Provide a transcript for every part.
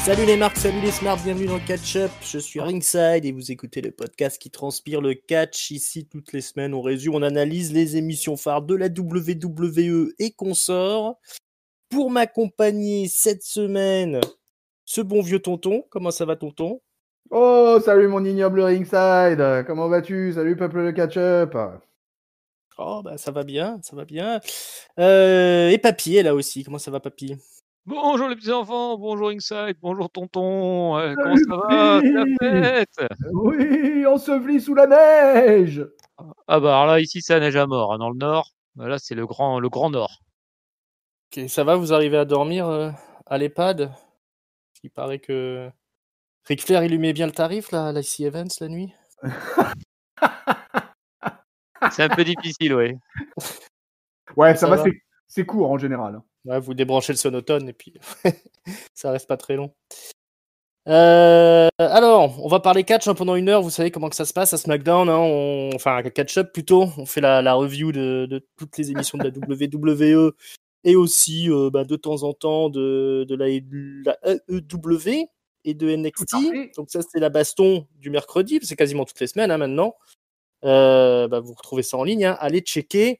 Salut les marques, salut les smarts, bienvenue dans Catch Up. Je suis Ringside et vous écoutez le podcast qui transpire le catch. Ici, toutes les semaines, on résume, on analyse les émissions phares de la WWE et consorts. Pour m'accompagner cette semaine, ce bon vieux tonton. Comment ça va, tonton? Oh, salut mon ignoble Ringside, comment vas-tu? Salut peuple de catch-up. Oh, bah ça va bien, ça va bien. Et Papy est là aussi. Comment ça va, Papy? Bonjour les petits enfants, bonjour Inside, bonjour tonton, comment Salut ça va? C'est la petit. fête! Oui, enseveli sous la neige. Ah bah alors là ici ça neige à mort, hein, dans le nord, là c'est le grand nord. Ok, ça va, vous arrivez à dormir à l'EHPAD? Il paraît que Ric Flair, il lui met bien le tarif, là, à l'IC Events, la nuit. C'est un peu difficile, ouais. Ouais, ça Ça va, va. c'est court en général. Ouais, vous débranchez le sonotone et puis ça reste pas très long. Alors, on va parler catch pendant 1 heure. Vous savez comment que ça se passe à SmackDown, hein, enfin à Catch Up plutôt. On fait la review de toutes les émissions de la WWE et aussi de temps en temps de la AEW et de Tout à NXT. fait. Donc ça c'est la baston du mercredi, c'est quasiment toutes les semaines maintenant. Vous retrouvez ça en ligne, hein. Allez checker.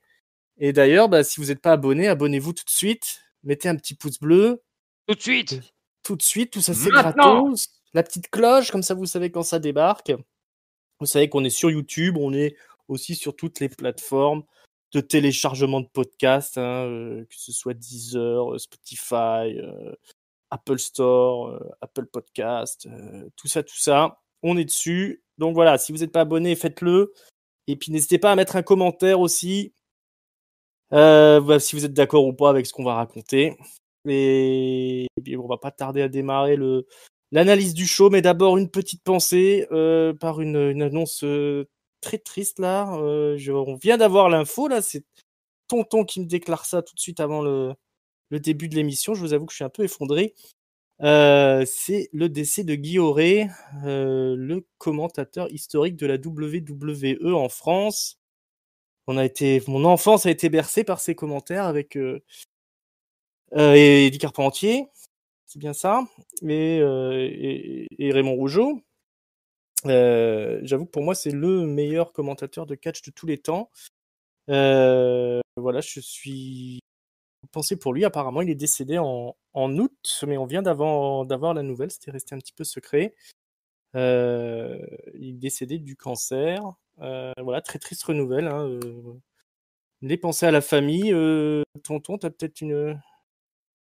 Et d'ailleurs, si vous n'êtes pas abonné, abonnez-vous tout de suite. Mettez un petit pouce bleu. Tout de suite! Tout de suite, tout ça c'est Maintenant. gratos. La petite cloche, comme ça vous savez quand ça débarque. Vous savez qu'on est sur YouTube, on est aussi sur toutes les plateformes de téléchargement de podcasts, hein, que ce soit Deezer, Spotify, Apple Store, Apple Podcast, tout ça. On est dessus. Donc voilà, si vous n'êtes pas abonné, faites-le. Et puis n'hésitez pas à mettre un commentaire aussi. Si vous êtes d'accord ou pas avec ce qu'on va raconter. Et bien, on va pas tarder à démarrer l'analyse du show, mais d'abord une petite pensée par une annonce très triste là. On vient d'avoir l'info là, c'est Tonton qui me déclare ça tout de suite avant le début de l'émission. Je vous avoue que je suis un peu effondré. C'est le décès de Guy Auré, le commentateur historique de la WWE en France. Mon enfance a été bercée par ses commentaires avec Eddie Carpentier, c'est bien ça, et Raymond Rougeau. J'avoue que pour moi, c'est le meilleur commentateur de catch de tous les temps. Voilà, je suis pensé pour lui. Apparemment, il est décédé en août, mais on vient d'avoir la nouvelle. C'était resté un petit peu secret. Il est décédé du cancer. Voilà, très triste nouvelle, hein. Les pensées à la famille. Tonton, t'as peut-être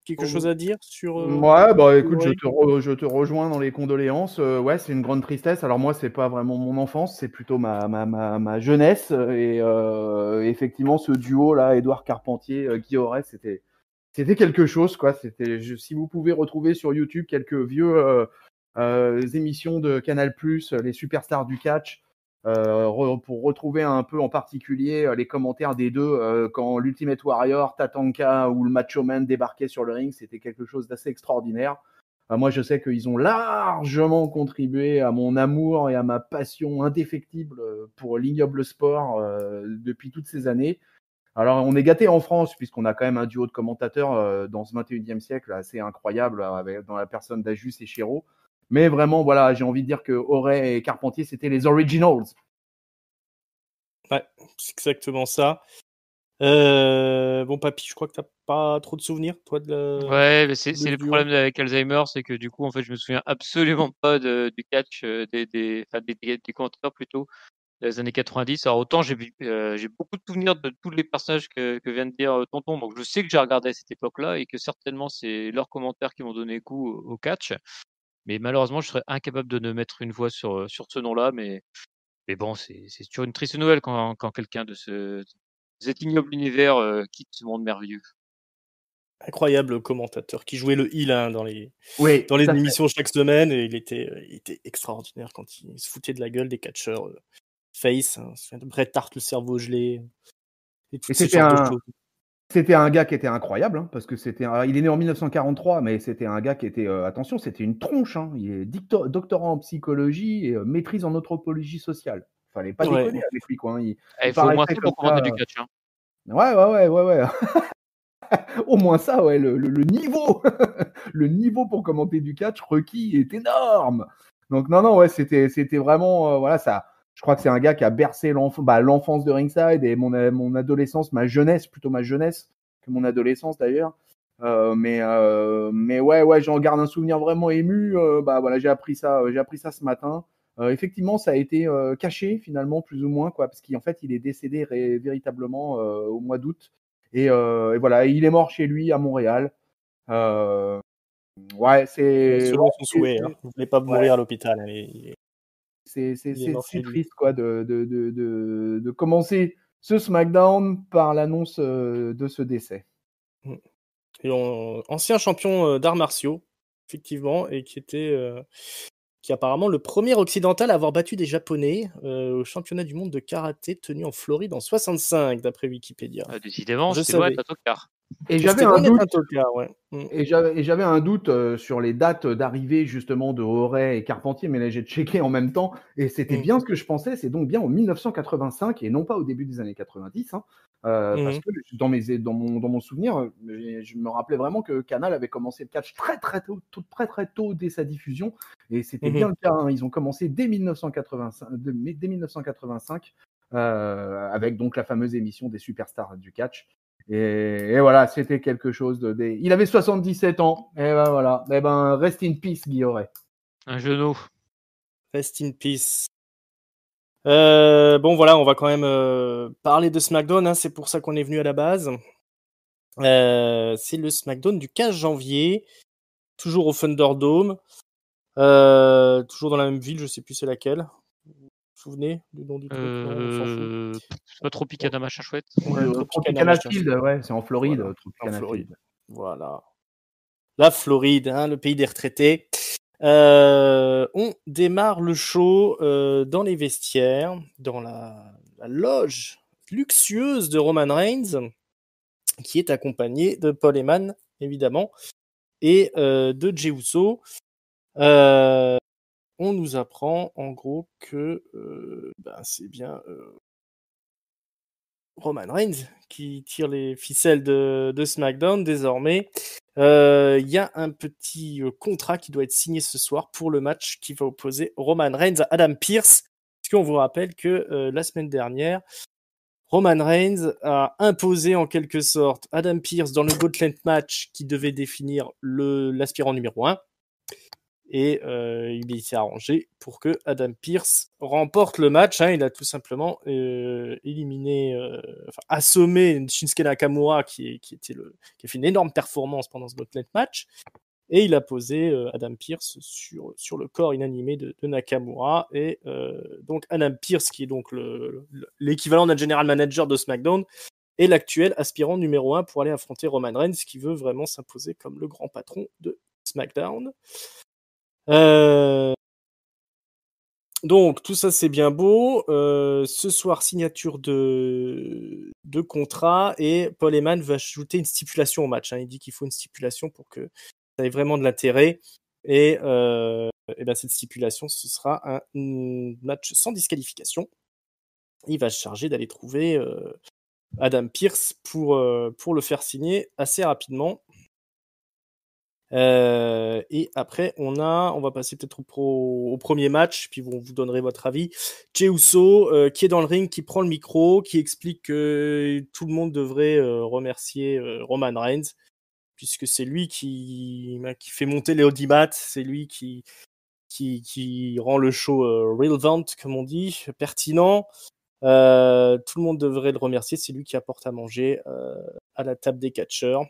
quelque chose à dire sur Ouais, bah écoute, Guy Auré? je te rejoins dans les condoléances. Ouais, c'est une grande tristesse. Alors moi, c'est pas vraiment mon enfance, c'est plutôt ma jeunesse. Et effectivement, ce duo-là, Édouard Carpentier, Guy Auré, c'était quelque chose, quoi. Si vous pouvez retrouver sur YouTube quelques vieux émissions de Canal+, les superstars du catch, pour retrouver un peu en particulier les commentaires des deux quand l'Ultimate Warrior, Tatanka ou le Macho Man débarquaient sur le ring, c'était quelque chose d'assez extraordinaire. Moi, je sais qu'ils ont largement contribué à mon amour et à ma passion indéfectible pour l'ignoble sport depuis toutes ces années. Alors, on est gâté en France, puisqu'on a quand même un duo de commentateurs dans ce 21e siècle assez incroyable, dans la personne d'Ajus et Chéreau. Mais vraiment, voilà, j'ai envie de dire que Auré et Carpentier, c'était les originals. Ouais, c'est exactement ça. Bon, Papy, je crois que t'as pas trop de souvenirs, toi, Ouais, mais de c'est ce le duo. problème avec Alzheimer, c'est que du coup en fait je me souviens absolument pas du catch, des commentateurs plutôt des années 90. Alors autant j'ai beaucoup de souvenirs de tous les personnages que vient de dire tonton, donc je sais que j'ai regardé à cette époque-là et que certainement c'est leurs commentaires qui m'ont donné goût au catch. Mais malheureusement, je serais incapable de ne mettre une voix sur ce nom-là. Mais bon, c'est toujours une triste nouvelle quand quelqu'un de cet ignoble univers quitte ce monde merveilleux. Incroyable commentateur qui jouait le heel, hein, Oui, dans les tout à fait. émissions chaque semaine, et il était extraordinaire quand il se foutait de la gueule des catcheurs face, hein, Bret Hart, le cerveau gelé, et Et toutes ces genres de choses. c'était un gars qui était incroyable, hein, parce que il est né en 1943, mais c'était un gars qui était, attention, c'était une tronche, hein. Il est doctorant en psychologie et maîtrise en anthropologie sociale. Fallait pas Ouais. déconner avec lui, quoi, hein. Il Il faut au moins paraissait ça comme pour commenter ça. du catch, hein. Ouais, ouais, ouais, ouais, ouais. Au moins ça, ouais, le niveau, le niveau pour commenter du catch requis est énorme. Donc non, ouais, c'était vraiment, voilà, ça. Je crois que c'est un gars qui a bercé l'enfance de Ringside et mon adolescence, ma jeunesse, plutôt ma jeunesse que mon adolescence d'ailleurs. Mais ouais, j'en garde un souvenir vraiment ému. Voilà, j'ai appris ça ce matin. Effectivement, ça a été caché finalement, plus ou moins, quoi, parce qu'en fait, il est décédé véritablement au mois d'août. Et voilà, il est mort chez lui à Montréal. Ouais, Selon son souhait, hein. Il ne voulait pas ouais, mourir à l'hôpital. Hein, c'est il est mort chez lui. triste, quoi, de commencer ce SmackDown par l'annonce de ce décès. Et ancien champion d'arts martiaux, effectivement, et qui est apparemment le premier occidental à avoir battu des Japonais au championnat du monde de karaté tenu en Floride en 65, d'après Wikipédia. Décidément, Je c'était loin savais. d'être un tocard. Et j'avais C'était un loin d'être doute. un tocard, ouais. Et j'avais un doute sur les dates d'arrivée justement de Horay et Carpentier, mais là j'ai checké en même temps et c'était bien ce que je pensais, c'est donc bien en 1985 et non pas au début des années 90, hein, parce que dans mon souvenir, je me rappelais vraiment que Canal avait commencé le catch très tôt dès sa diffusion et c'était bien le cas, hein. Ils ont commencé dès 1985 avec donc la fameuse émission des superstars du catch. Et voilà, c'était quelque chose de. Il avait 77 ans. Et ben voilà. Et ben, rest in peace, Guy Horay. Un genou. Rest in peace. Bon, voilà, on va quand même parler de SmackDown. Hein, c'est pour ça qu'on est venu à la base. C'est le SmackDown du 15 janvier. Toujours au Thunderdome. Toujours dans la même ville, je sais plus c'est laquelle. Vous vous souvenez du nom du truc? Non, on s'en fout. C'est pas Tropicana machin chouette. Tropicana Field, ouais, c'est en Floride. Voilà, Tropicana en Floride. Field. Voilà. La Floride, hein, le pays des retraités. On démarre le show dans les vestiaires, dans la loge luxueuse de Roman Reigns, qui est accompagné de Paul Heyman, évidemment, et de Jey Uso. On nous apprend en gros que c'est bien Roman Reigns qui tire les ficelles de SmackDown désormais. Il y a un petit contrat qui doit être signé ce soir pour le match qui va opposer Roman Reigns à Adam Pearce. Puisqu'on vous rappelle que la semaine dernière, Roman Reigns a imposé en quelque sorte Adam Pearce dans le Gauntlet match qui devait définir l'aspirant numéro 1. Et il s'est arrangé pour que Adam Pearce remporte le match. Hein. Il a tout simplement assommé Shinsuke Nakamura qui a fait une énorme performance pendant ce Gauntlet match. Et il a posé Adam Pearce sur le corps inanimé de Nakamura. Et donc Adam Pearce, qui est donc l'équivalent d'un general manager de SmackDown, est l'actuel aspirant numéro 1 pour aller affronter Roman Reigns, qui veut vraiment s'imposer comme le grand patron de SmackDown. Donc tout ça c'est bien beau. Ce soir, signature de contrat, et Paul Heyman va ajouter une stipulation au match. Hein. Il dit qu'il faut une stipulation pour que ça ait vraiment de l'intérêt. Et cette stipulation, ce sera un match sans disqualification. Il va se charger d'aller trouver Adam Pearce pour le faire signer assez rapidement. Et après, on va passer peut-être au premier match, puis vous donnerez votre avis. Jey Uso, qui est dans le ring, qui prend le micro, qui explique que tout le monde devrait remercier Roman Reigns, puisque c'est lui qui fait monter les audimats, c'est lui qui rend le show relevant, comme on dit, pertinent. Tout le monde devrait le remercier, c'est lui qui apporte à manger à la table des catcheurs.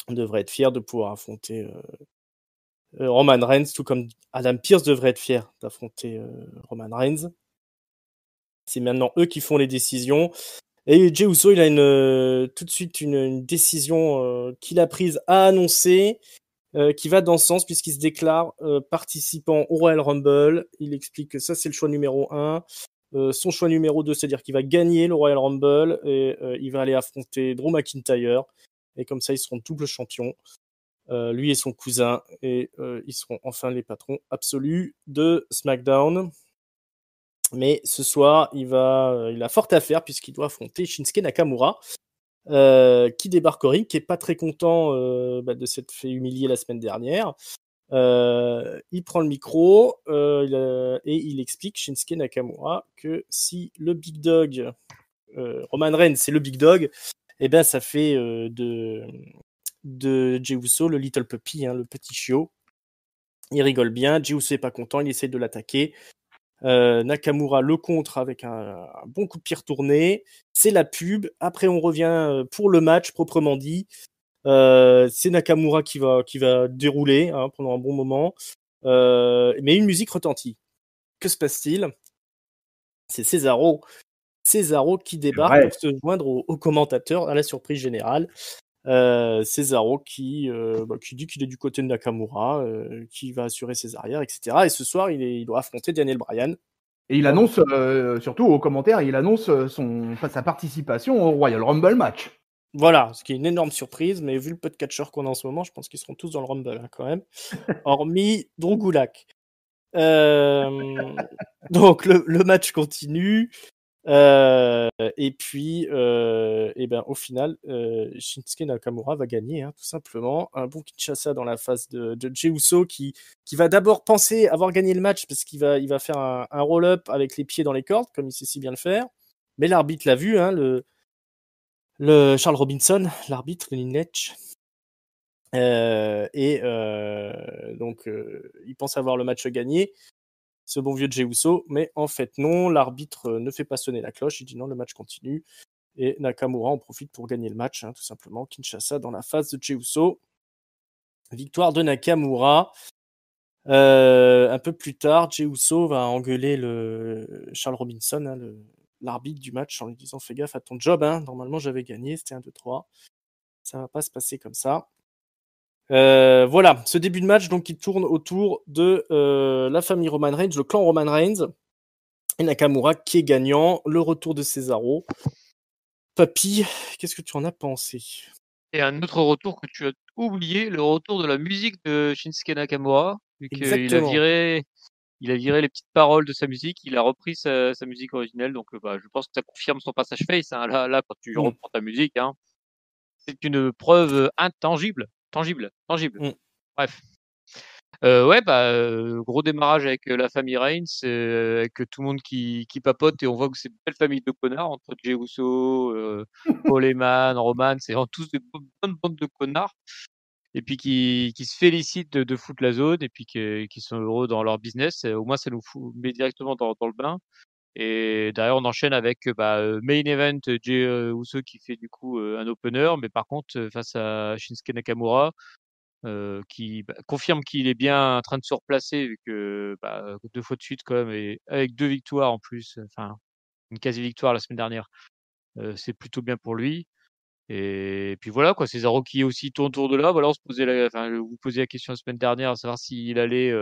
On devrait être fier de pouvoir affronter Roman Reigns, tout comme Adam Pearce devrait être fier d'affronter Roman Reigns. C'est maintenant eux qui font les décisions. Et Jey Uso, il a tout de suite une décision qu'il a prise à annoncer, qui va dans ce sens, puisqu'il se déclare participant au Royal Rumble. Il explique que ça, c'est le choix numéro 1. Son choix numéro 2, c'est-à-dire qu'il va gagner le Royal Rumble et il va aller affronter Drew McIntyre. Et comme ça, ils seront double champions. Lui et son cousin. Et ils seront enfin les patrons absolus de SmackDown. Mais ce soir, il a fort à faire puisqu'il doit affronter Shinsuke Nakamura. qui débarque au ring, qui est pas très content de s'être fait humilier la semaine dernière. Il prend le micro et il explique, Shinsuke Nakamura, que si le Big Dog, Roman Reigns, c'est le Big Dog, et ben ça fait de Jey Uso le Little Puppy, le petit chiot. Il rigole bien, Jey Uso est pas content, il essaie de l'attaquer. Nakamura le contre avec un bon coup de pied retourné. C'est la pub. Après, on revient pour le match proprement dit. C'est Nakamura qui va dérouler pendant un bon moment. Mais une musique retentit. Que se passe-t-il ? C'est Cesaro qui débarque pour se joindre aux commentateurs à la surprise générale. Cesaro qui dit qu'il est du côté de Nakamura, qui va assurer ses arrières, etc. Et ce soir, il doit affronter Daniel Bryan. Et il annonce, surtout aux commentaires, il annonce sa participation au Royal Rumble match. Voilà, ce qui est une énorme surprise, mais vu le peu de catcheurs qu'on a en ce moment, je pense qu'ils seront tous dans le Rumble quand même, hormis Drew Gulak. Donc le match continue. Et puis, au final, Shinsuke Nakamura va gagner, tout simplement. Un bon Kinshasa dans la face de Jey Uso qui va d'abord penser avoir gagné le match parce qu'il va faire un roll-up avec les pieds dans les cordes, comme il sait si bien le faire. Mais l'arbitre l'a vu, le Charles Robinson, l'arbitre, le Lynch. Donc, il pense avoir le match gagné. Ce bon vieux Jey Uso, mais en fait non, l'arbitre ne fait pas sonner la cloche, il dit non, le match continue, et Nakamura en profite pour gagner le match, tout simplement, Kinshasa dans la face de Jey Uso. Victoire de Nakamura. Un peu plus tard, Jey Uso va engueuler le Charles Robinson, l'arbitre du match, en lui disant fais gaffe à ton job, normalement j'avais gagné, c'était 1-2-3, ça va pas se passer comme ça. Voilà, ce début de match donc qui tourne autour de la famille Roman Reigns, le clan Roman Reigns, et Nakamura qui est gagnant, le retour de Cesaro. Papy, qu'est-ce que tu en as pensé ? Et un autre retour que tu as oublié, le retour de la musique de Shinsuke Nakamura, vu qu'il a viré les petites paroles de sa musique, il a repris sa musique originelle, donc je pense que ça confirme son passage face. Là, quand tu reprends ta musique, c'est une preuve intangible. Tangible. Bref. Gros démarrage avec la famille Reigns, avec tout le monde qui papote, et on voit que c'est une belle famille de connards entre Jey Uso, Paul Heyman, Roman, c'est vraiment tous des bonnes bandes de connards, et puis qui se félicitent de foutre la zone, et puis qui sont heureux dans leur business. Au moins ça nous met directement dans le bain. Et derrière on enchaîne avec main event, Jey Uso qui fait du coup un opener, mais par contre face à Shinsuke Nakamura, qui confirme qu'il est bien en train de se replacer, vu que 2 fois de suite quand même, et avec 2 victoires en plus, enfin une quasi-victoire la semaine dernière, c'est plutôt bien pour lui. Et puis voilà quoi, Cesaro qui est aussi tourne autour de là. Voilà, vous posiez la question la semaine dernière, à savoir s'il allait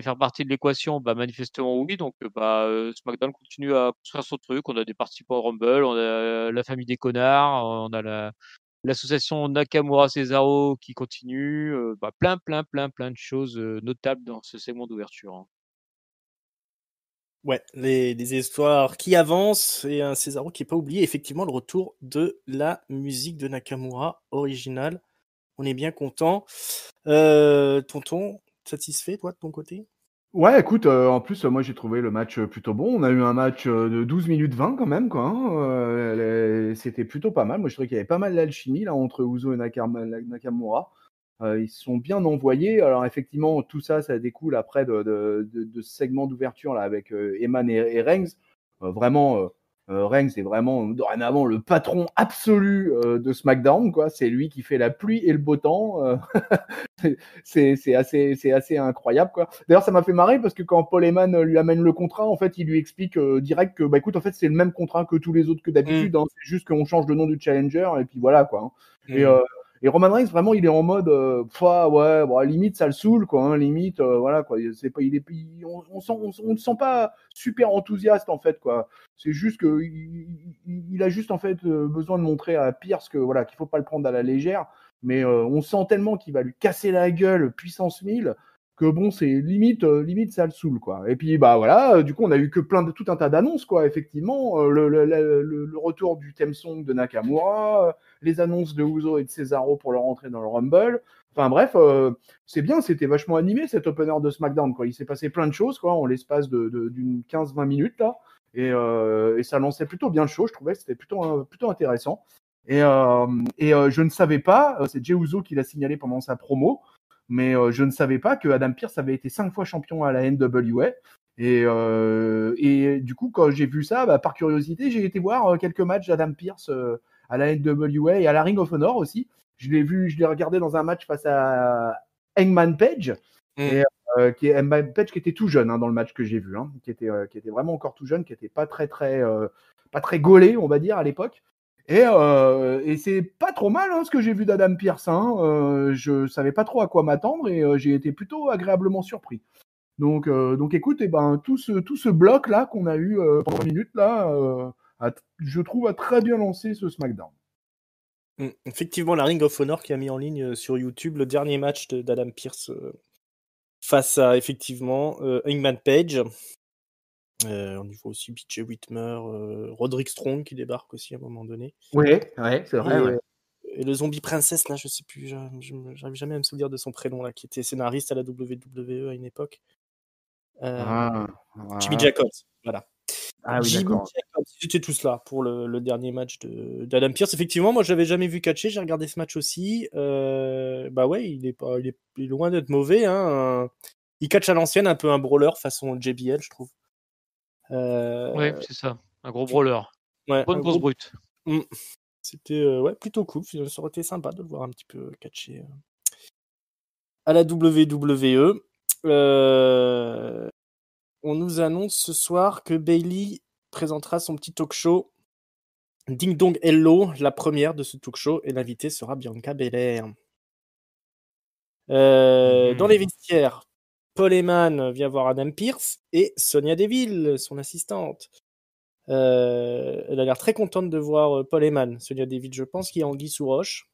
faire partie de l'équation. Manifestement oui, donc SmackDown continue à construire son truc. On a des participants au Rumble, on a la famille des connards, on a l'association Nakamura-Cesaro qui continue, plein de choses notables dans ce segment d'ouverture. Ouais, des histoires qui avancent, et un Cesaro qui n'est pas oublié. Effectivement, le retour de la musique de Nakamura originale. On est bien content. Tonton, satisfait, toi, de ton côté ? Ouais, écoute, en plus, moi j'ai trouvé le match plutôt bon. On a eu un match de 12 minutes 20 quand même, quoi. C'était plutôt pas mal. Moi je trouvais qu'il y avait pas mal d'alchimie là entre Uso et Nakamura. Ils se sont bien envoyés. Alors effectivement, tout ça découle après de ce segment d'ouverture là avec Heyman et Reigns. Vraiment, Reigns est vraiment dorénavant le patron absolu de SmackDown, quoi. C'est lui qui fait la pluie et le beau temps. C'est assez incroyable, quoi. D'ailleurs, ça m'a fait marrer parce que quand Paul Heyman lui amène le contrat, en fait, il lui explique direct que, écoute, en fait, c'est le même contrat que tous les autres que d'habitude. C'est juste qu'on change le nom du challenger et puis voilà, quoi. Et Roman Reigns, vraiment, il est en mode, limite, ça le saoule, quoi. Limite, voilà, quoi. C'est pas, on ne sent pas super enthousiaste, en fait, quoi. C'est juste que il a juste, en fait, besoin de montrer à Pierce que, voilà, qu'il faut pas le prendre à la légère. Mais on sent tellement qu'il va lui casser la gueule puissance 1000 que bon, c'est limite ça le saoule, quoi. Et puis bah voilà, du coup on a eu que tout un tas d'annonces, quoi. Effectivement, le retour du theme song de Nakamura, les annonces de Uso et de Cesaro pour leur entrée dans le Rumble. Enfin bref, c'est bien, c'était vachement animé cet opener de SmackDown, quoi. Il s'est passé plein de choses, quoi, en l'espace d'une 15-20 minutes là, et ça lançait plutôt bien le show. Je trouvais que c'était plutôt intéressant. Et je ne savais pas, c'est Jey Uso qui l'a signalé pendant sa promo. Mais je ne savais pas que Adam Pearce avait été 5 fois champion à la NWA. Et du coup, quand j'ai vu ça, bah, par curiosité, j'ai été voir quelques matchs d'Adam Pearce à la NWA et à la Ring of Honor aussi. Je l'ai regardé dans un match face à Hangman Page. Et Hangman Page qui était tout jeune, hein, dans le match que j'ai vu, hein, qui était vraiment encore tout jeune, qui était pas très gaulé, on va dire, à l'époque. Et c'est pas trop mal, hein, ce que j'ai vu d'Adam Pearce. Hein. Je savais pas trop à quoi m'attendre et j'ai été plutôt agréablement surpris. Donc écoute, tout ce bloc là qu'on a eu pendant 20 minutes là, je trouve a très bien lancé ce SmackDown. Effectivement, la Ring of Honor qui a mis en ligne sur YouTube le dernier match d'Adam Pearce face à effectivement Hangman Page. On y voit aussi BJ Whitmer, Roderick Strong qui débarque aussi à un moment donné. Ouais, c'est vrai. Et le zombie princesse, là, je sais plus, j'arrive jamais à me souvenir de son prénom, là, qui était scénariste à la WWE à une époque. Jimmy Jacobs, voilà. Ah oui, Jimmy d'accord. Jacobs, ils étaient tous là pour le dernier match d'Adam Pearce. Effectivement, moi, je l'avais jamais vu catcher, j'ai regardé ce match aussi. Bah ouais, il est loin d'être mauvais. Hein. Il catch à l'ancienne, un peu un brawler façon JBL, je trouve. Ouais, c'est ça. Un gros brawler. Ouais, Bonne grosse brute. C'était plutôt cool. Ça aurait été sympa de le voir un petit peu catcher à la WWE. On nous annonce ce soir que Bayley présentera son petit talk show Ding Dong Hello, la première de ce talk show, et l'invité sera Bianca Belair. Dans les vestiaires, Paul Heyman vient voir Adam Pearce et Sonia Deville, son assistante. Elle a l'air très contente de voir Paul Heyman. Sonia Deville, je pense, qui est anguille sous roche.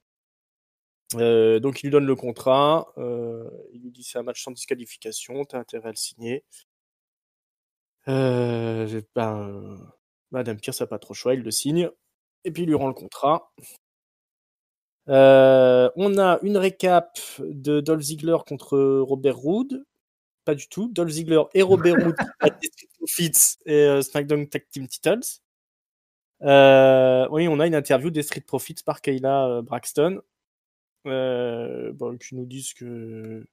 Donc il lui donne le contrat. Il lui dit c'est un match sans disqualification, t'as intérêt à le signer. Adam Pearce n'a pas trop choix, il le signe. Et puis il lui rend le contrat. On a une récap de Dolph Ziggler contre Robert Roode. Pas du tout. Dolph Ziggler et Robert Roode qui battent les Street Profits et SmackDown Tag Team Titles. Oui, on a une interview des Street Profits par Kayla Braxton. Qui nous disent que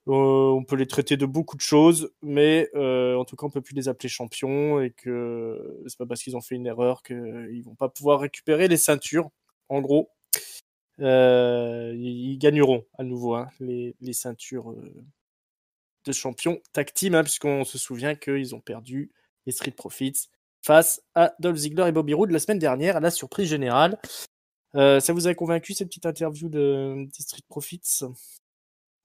on peut les traiter de beaucoup de choses, mais en tout cas on peut plus les appeler champions et que c'est pas parce qu'ils ont fait une erreur qu'ils vont pas pouvoir récupérer les ceintures. En gros, ils gagneront à nouveau les ceintures de champions tag team, puisqu'on se souvient qu'ils ont perdu les Street Profits face à Dolph Ziggler et Bobby Roode la semaine dernière à la surprise générale. Ça vous a convaincu cette petite interview des Street Profits?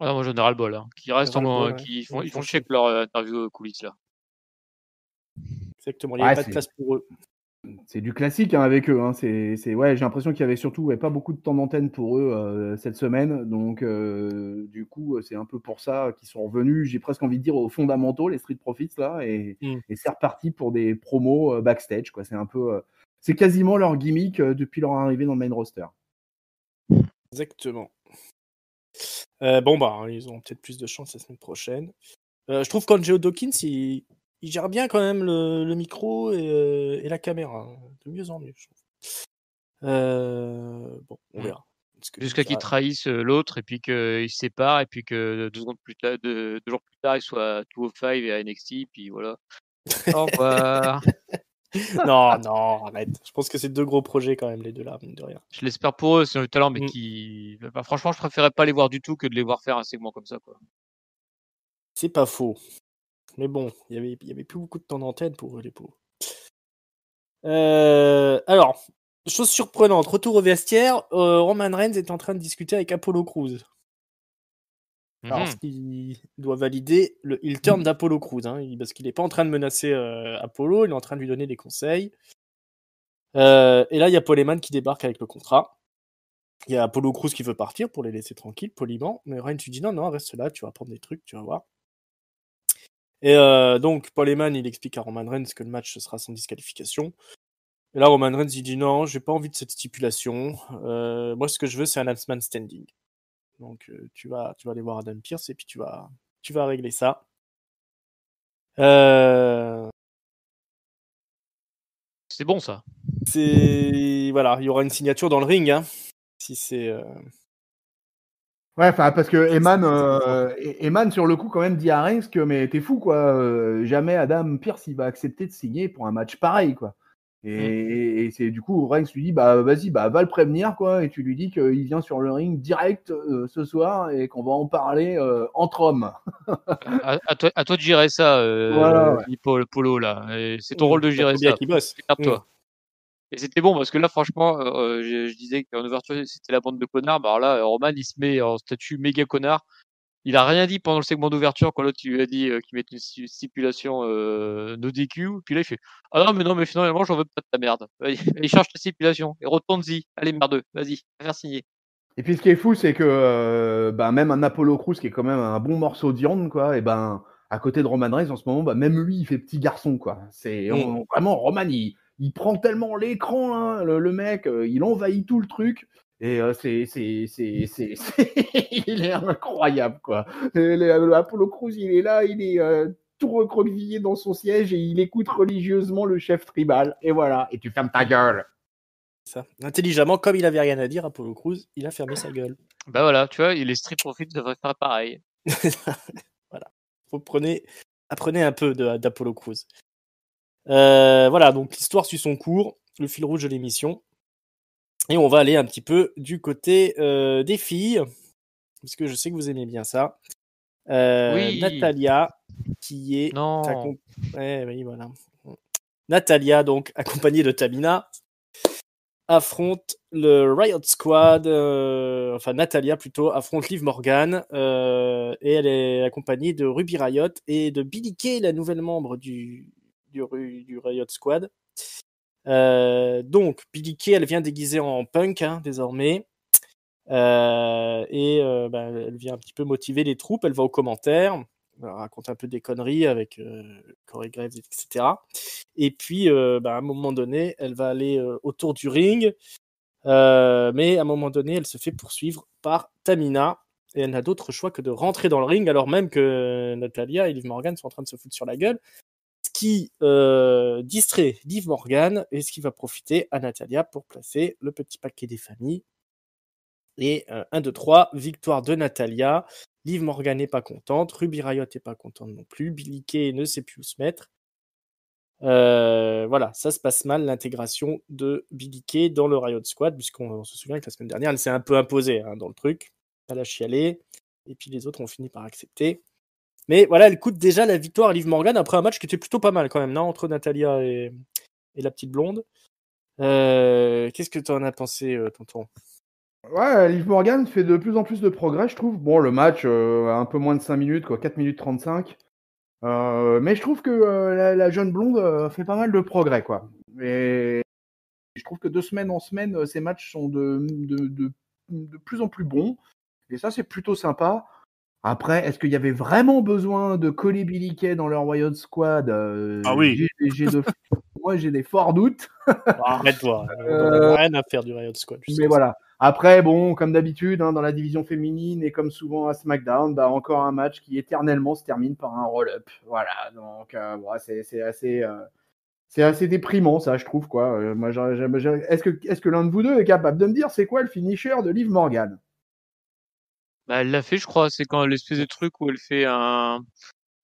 Ah, moi j'en ai ras-le-bol. Hein. Qui restent ils font chier avec leur interview coulisses là. Exactement, il n'y avait pas de place pour eux. C'est du classique avec eux. Hein. J'ai l'impression qu'il y avait surtout pas beaucoup de temps d'antenne pour eux cette semaine. Donc, du coup, c'est un peu pour ça qu'ils sont revenus, j'ai presque envie de dire, aux fondamentaux, les Street Profits, là. Et c'est reparti pour des promos backstage, quoi. C'est un peu... c'est quasiment leur gimmick depuis leur arrivée dans le main roster. Exactement. Ils auront peut-être plus de chance la semaine prochaine. Je trouve qu'Angelo Dawkins, il gère bien quand même le micro et la caméra. De mieux en mieux, je trouve. On verra. Jusqu'à qu'ils trahissent l'autre et puis qu'ils se séparent et puis que 2 jours plus tard, ils soient à 205 et à NXT, puis voilà. Au revoir. Non, arrête. Je pense que c'est 2 gros projets quand même, les deux là, mine de rien. Je l'espère pour eux, c'est un talent, mais franchement, je préférais pas les voir du tout que de les voir faire un segment comme ça, quoi. C'est pas faux. Mais bon, il y avait plus beaucoup de temps d'antenne pour eux, les pauvres. Alors, chose surprenante, retour au vestiaire, Roman Reigns est en train de discuter avec Apollo Crews. Alors, il doit valider le heel turn d'Apollo Crews, parce qu'il n'est pas en train de menacer Apollo, il est en train de lui donner des conseils. Et là, il y a Paul Heyman qui débarque avec le contrat. Il y a Apollo Crews qui veut partir pour les laisser tranquilles, poliment. Mais Reigns lui dit non, reste là, tu vas prendre des trucs, tu vas voir. Et donc, Paul Heyman, il explique à Roman Reigns que le match ce sera sans disqualification. Et là, Roman Reigns, il dit non, j'ai pas envie de cette stipulation. Moi, ce que je veux, c'est un last man standing. Donc, tu vas aller voir Adam Pearce et puis tu vas régler ça. C'est bon ça. Voilà, il y aura une signature dans le ring, hein, si c'est. Ouais, enfin, parce que Eman, sur le coup, quand même, dit à Reigns que, mais t'es fou, quoi. Jamais Adam Pearce, il va accepter de signer pour un match pareil, quoi. Et c'est du coup, Reigns lui dit, bah, vas-y, bah, va le prévenir, quoi. Et tu lui dis qu'il vient sur le ring direct ce soir et qu'on va en parler entre hommes. À toi de gérer ça, Voilà, ouais. Polo, là. Et c'est ton rôle de gérer faut bien ça. qu'il bosse. Regarde-toi. Et c'était bon parce que là, franchement, je disais qu'en ouverture, c'était la bande de connards. Bah alors là, Roman, il se met en statut méga connard. Il a rien dit pendant le segment d'ouverture quand l'autre il lui a dit qu'il mettait une stipulation no DQ. Puis là, il fait ah non, mais finalement, j'en veux pas de ta merde. Allez, change ta stipulation et retourne-y. Allez, merdeux, vas-y, va faire signer. Et puis ce qui est fou, c'est que bah, même un Apollo Crews qui est quand même un bon morceau de viande, quoi, et ben à côté de Roman Reigns en ce moment, bah, même lui, il fait petit garçon, quoi. C'est vraiment Roman, il prend tellement l'écran, hein, le mec, il envahit tout le truc. Et il est incroyable, quoi. Apollo Crews, il est là, il est tout recroquevillé dans son siège et il écoute religieusement le chef tribal. Et voilà, et tu fermes ta gueule. Ça. Intelligemment, comme il avait rien à dire, Apollo Crews, il a fermé sa gueule. Bah voilà, tu vois, les Street Profits devraient faire pareil. Voilà. Apprenez un peu d'Apollo Crews. Voilà, donc l'histoire suit son cours, le fil rouge de l'émission. Et on va aller un petit peu du côté des filles, parce que je sais que vous aimez bien ça. Oui. Natalia, qui est... Non. oui, voilà. Natalia, donc, accompagnée de Tamina, affronte le Riot Squad, enfin Natalia plutôt, affronte Liv Morgan, et elle est accompagnée de Ruby Riot et de Billie Kay, la nouvelle membre du Riot Squad. Donc, Billie Kay, elle vient déguisée en punk, hein, désormais. Elle vient un petit peu motiver les troupes, elle va aux commentaires, elle raconte un peu des conneries avec Corey Graves, etc. Et puis, à un moment donné, elle va aller autour du ring, mais à un moment donné, elle se fait poursuivre par Tamina, et elle n'a d'autre choix que de rentrer dans le ring, alors même que Natalia et Liv Morgan sont en train de se foutre sur la gueule, ce qui distrait Liv Morgan, et ce qui va profiter à Natalia pour placer le petit paquet des familles. Et 1, 2, 3, victoire de Natalia. Liv Morgan n'est pas contente, Ruby Riot n'est pas contente non plus, Billie Kay ne sait plus où se mettre. Voilà, ça se passe mal, l'intégration de Billie Kay dans le Riot Squad, puisqu'on se souvient que la semaine dernière, elle s'est un peu imposée dans le truc. Elle a chialé, et puis les autres ont fini par accepter. Mais voilà, elle coûte déjà la victoire à Liv Morgan après un match qui était plutôt pas mal quand même, non, entre Natalia et la petite blonde. Qu'est-ce que tu en as pensé, tonton ? Ouais, Liv Morgan fait de plus en plus de progrès, je trouve. Bon, le match, un peu moins de 5 minutes, quoi, 4 minutes 35. Mais je trouve que la jeune blonde fait pas mal de progrès, quoi. Et je trouve que de semaine en semaine, ces matchs sont de plus en plus bons. Et ça, c'est plutôt sympa. Après, est-ce qu'il y avait vraiment besoin de coller Billie Kay dans leur Riot Squad Ah oui. Moi, j'ai des forts doutes. Arrête-toi, on n'en a rien à faire du Riot Squad. Mais voilà. Après, bon, comme d'habitude, dans la division féminine et comme souvent à SmackDown, bah, encore un match qui éternellement se termine par un roll-up. Voilà, donc c'est assez déprimant, ça, je trouve, quoi. Moi, est-ce que l'un de vous deux est capable de me dire c'est quoi le finisher de Liv Morgan? Bah, elle l'a fait, je crois. C'est quand l'espèce de truc où elle fait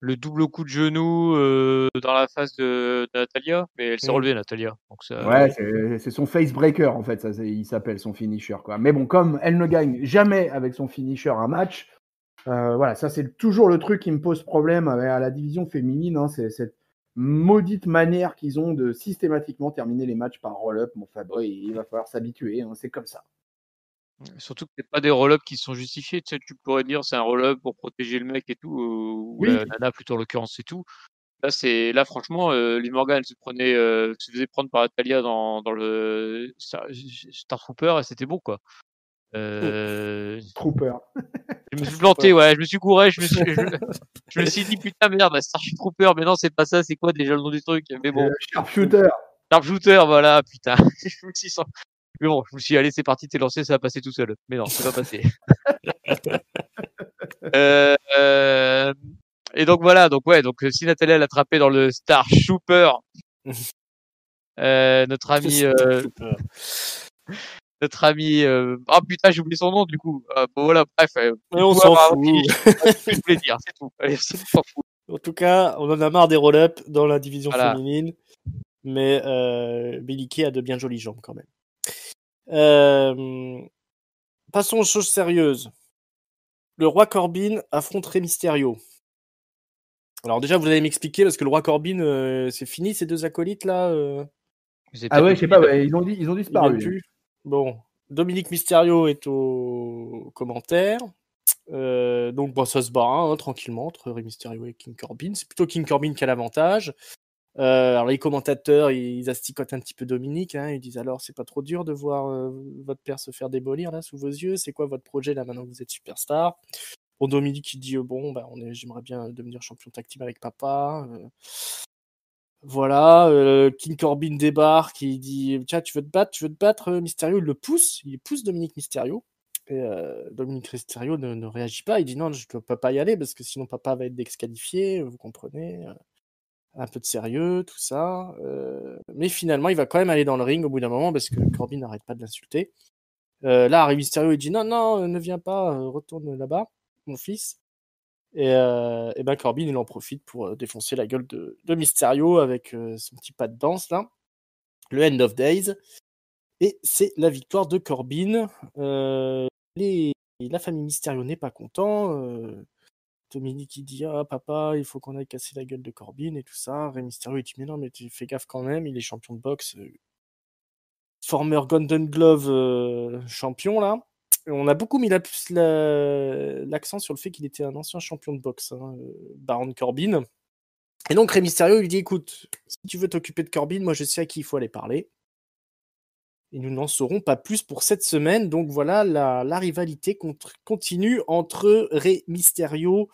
le double coup de genou dans la face de Natalia, mais elle s'est relevée, Natalia. Donc ça... Ouais, c'est son face breaker, en fait, il s'appelle son finisher, quoi. Mais bon, comme elle ne gagne jamais avec son finisher un match, voilà, ça c'est toujours le truc qui me pose problème à la division féminine, hein, c'est cette maudite manière qu'ils ont de systématiquement terminer les matchs par roll-up. Bon, enfin, il va falloir s'habituer, hein, c'est comme ça. Surtout que c'est pas des roll-ups qui sont justifiés. Tu sais, tu pourrais dire c'est un roll-up pour protéger le mec et tout, ou Oui. la nana plutôt en l'occurrence et tout. Là franchement, Liv Morgan se faisait prendre par Natalia dans le Star Trooper et c'était bon quoi. Trooper. Je me suis planté, ouais, je me suis couré, je me suis dit putain merde, Starship Trooper, mais non, c'est pas ça, c'est quoi déjà le nom du truc? Mais bon. Sharpshooter. Sharpshooter, voilà, putain. Je me suis senti... Mais bon, je me suis dit, allez, c'est parti, t'es lancé, ça va passer tout seul. Mais non, c'est pas passé. Et donc voilà, donc si Nathalie a attrapé dans le Star Trooper, notre ami, oh putain, j'ai oublié son nom du coup. Bon voilà, bref. Mais on s'en fout. C'est ce que je voulais dire, c'est tout. Allez, on s'en fout. En tout cas, on en a marre des roll-up dans la division Voilà. féminine, mais Billie Kay a de bien jolies jambes quand même. Passons aux choses sérieuses. Le roi Corbin affronte Rey Mysterio. Alors déjà, vous allez m'expliquer, parce que le roi Corbin, c'est fini, ces deux acolytes là Ah ouais, je sais pas, ouais, ils ont disparu. Plus. Bon, Dominique Mysterio est au commentaire. Donc bon, ça se bat hein, tranquillement entre Rey Mysterio et King Corbin. C'est plutôt King Corbin qui a l'avantage. Alors les commentateurs, ils asticotent un petit peu Dominique. Hein, ils disent alors, c'est pas trop dur de voir votre père se faire démolir là sous vos yeux. C'est quoi votre projet là maintenant que vous êtes superstar? Bon, Dominique il dit j'aimerais bien devenir champion tag team avec papa. Voilà, King Corbin débarque, il dit tiens, tu veux te battre, Mysterio, il pousse Dominique Mysterio. Et Dominique Mysterio ne réagit pas, il dit non, je ne peux pas y aller parce que sinon papa va être disqualifié, vous comprenez, un peu de sérieux, tout ça. Mais finalement, il va quand même aller dans le ring au bout d'un moment parce que Corbin n'arrête pas de l'insulter. Là, Rey Mysterio, il dit non, ne viens pas, retourne là-bas, mon fils. Et ben Corbin, il en profite pour défoncer la gueule de Mysterio avec son petit pas de danse là. Le End of Days. Et c'est la victoire de Corbin. La famille Mysterio n'est pas content. Dominique il dit ah papa, il faut qu'on aille casser la gueule de Corbin et tout ça. Rey Mysterio il dit mais non, mais tu fais gaffe quand même, il est champion de boxe. Former Golden Glove champion là. On a beaucoup mis l'accent sur le fait qu'il était un ancien champion de boxe, hein, Baron Corbin. Et donc Rey Mysterio il dit écoute, si tu veux t'occuper de Corbin, moi je sais à qui il faut aller parler. Et nous n'en saurons pas plus pour cette semaine. Donc voilà, la rivalité continue entre Rey Mysterio,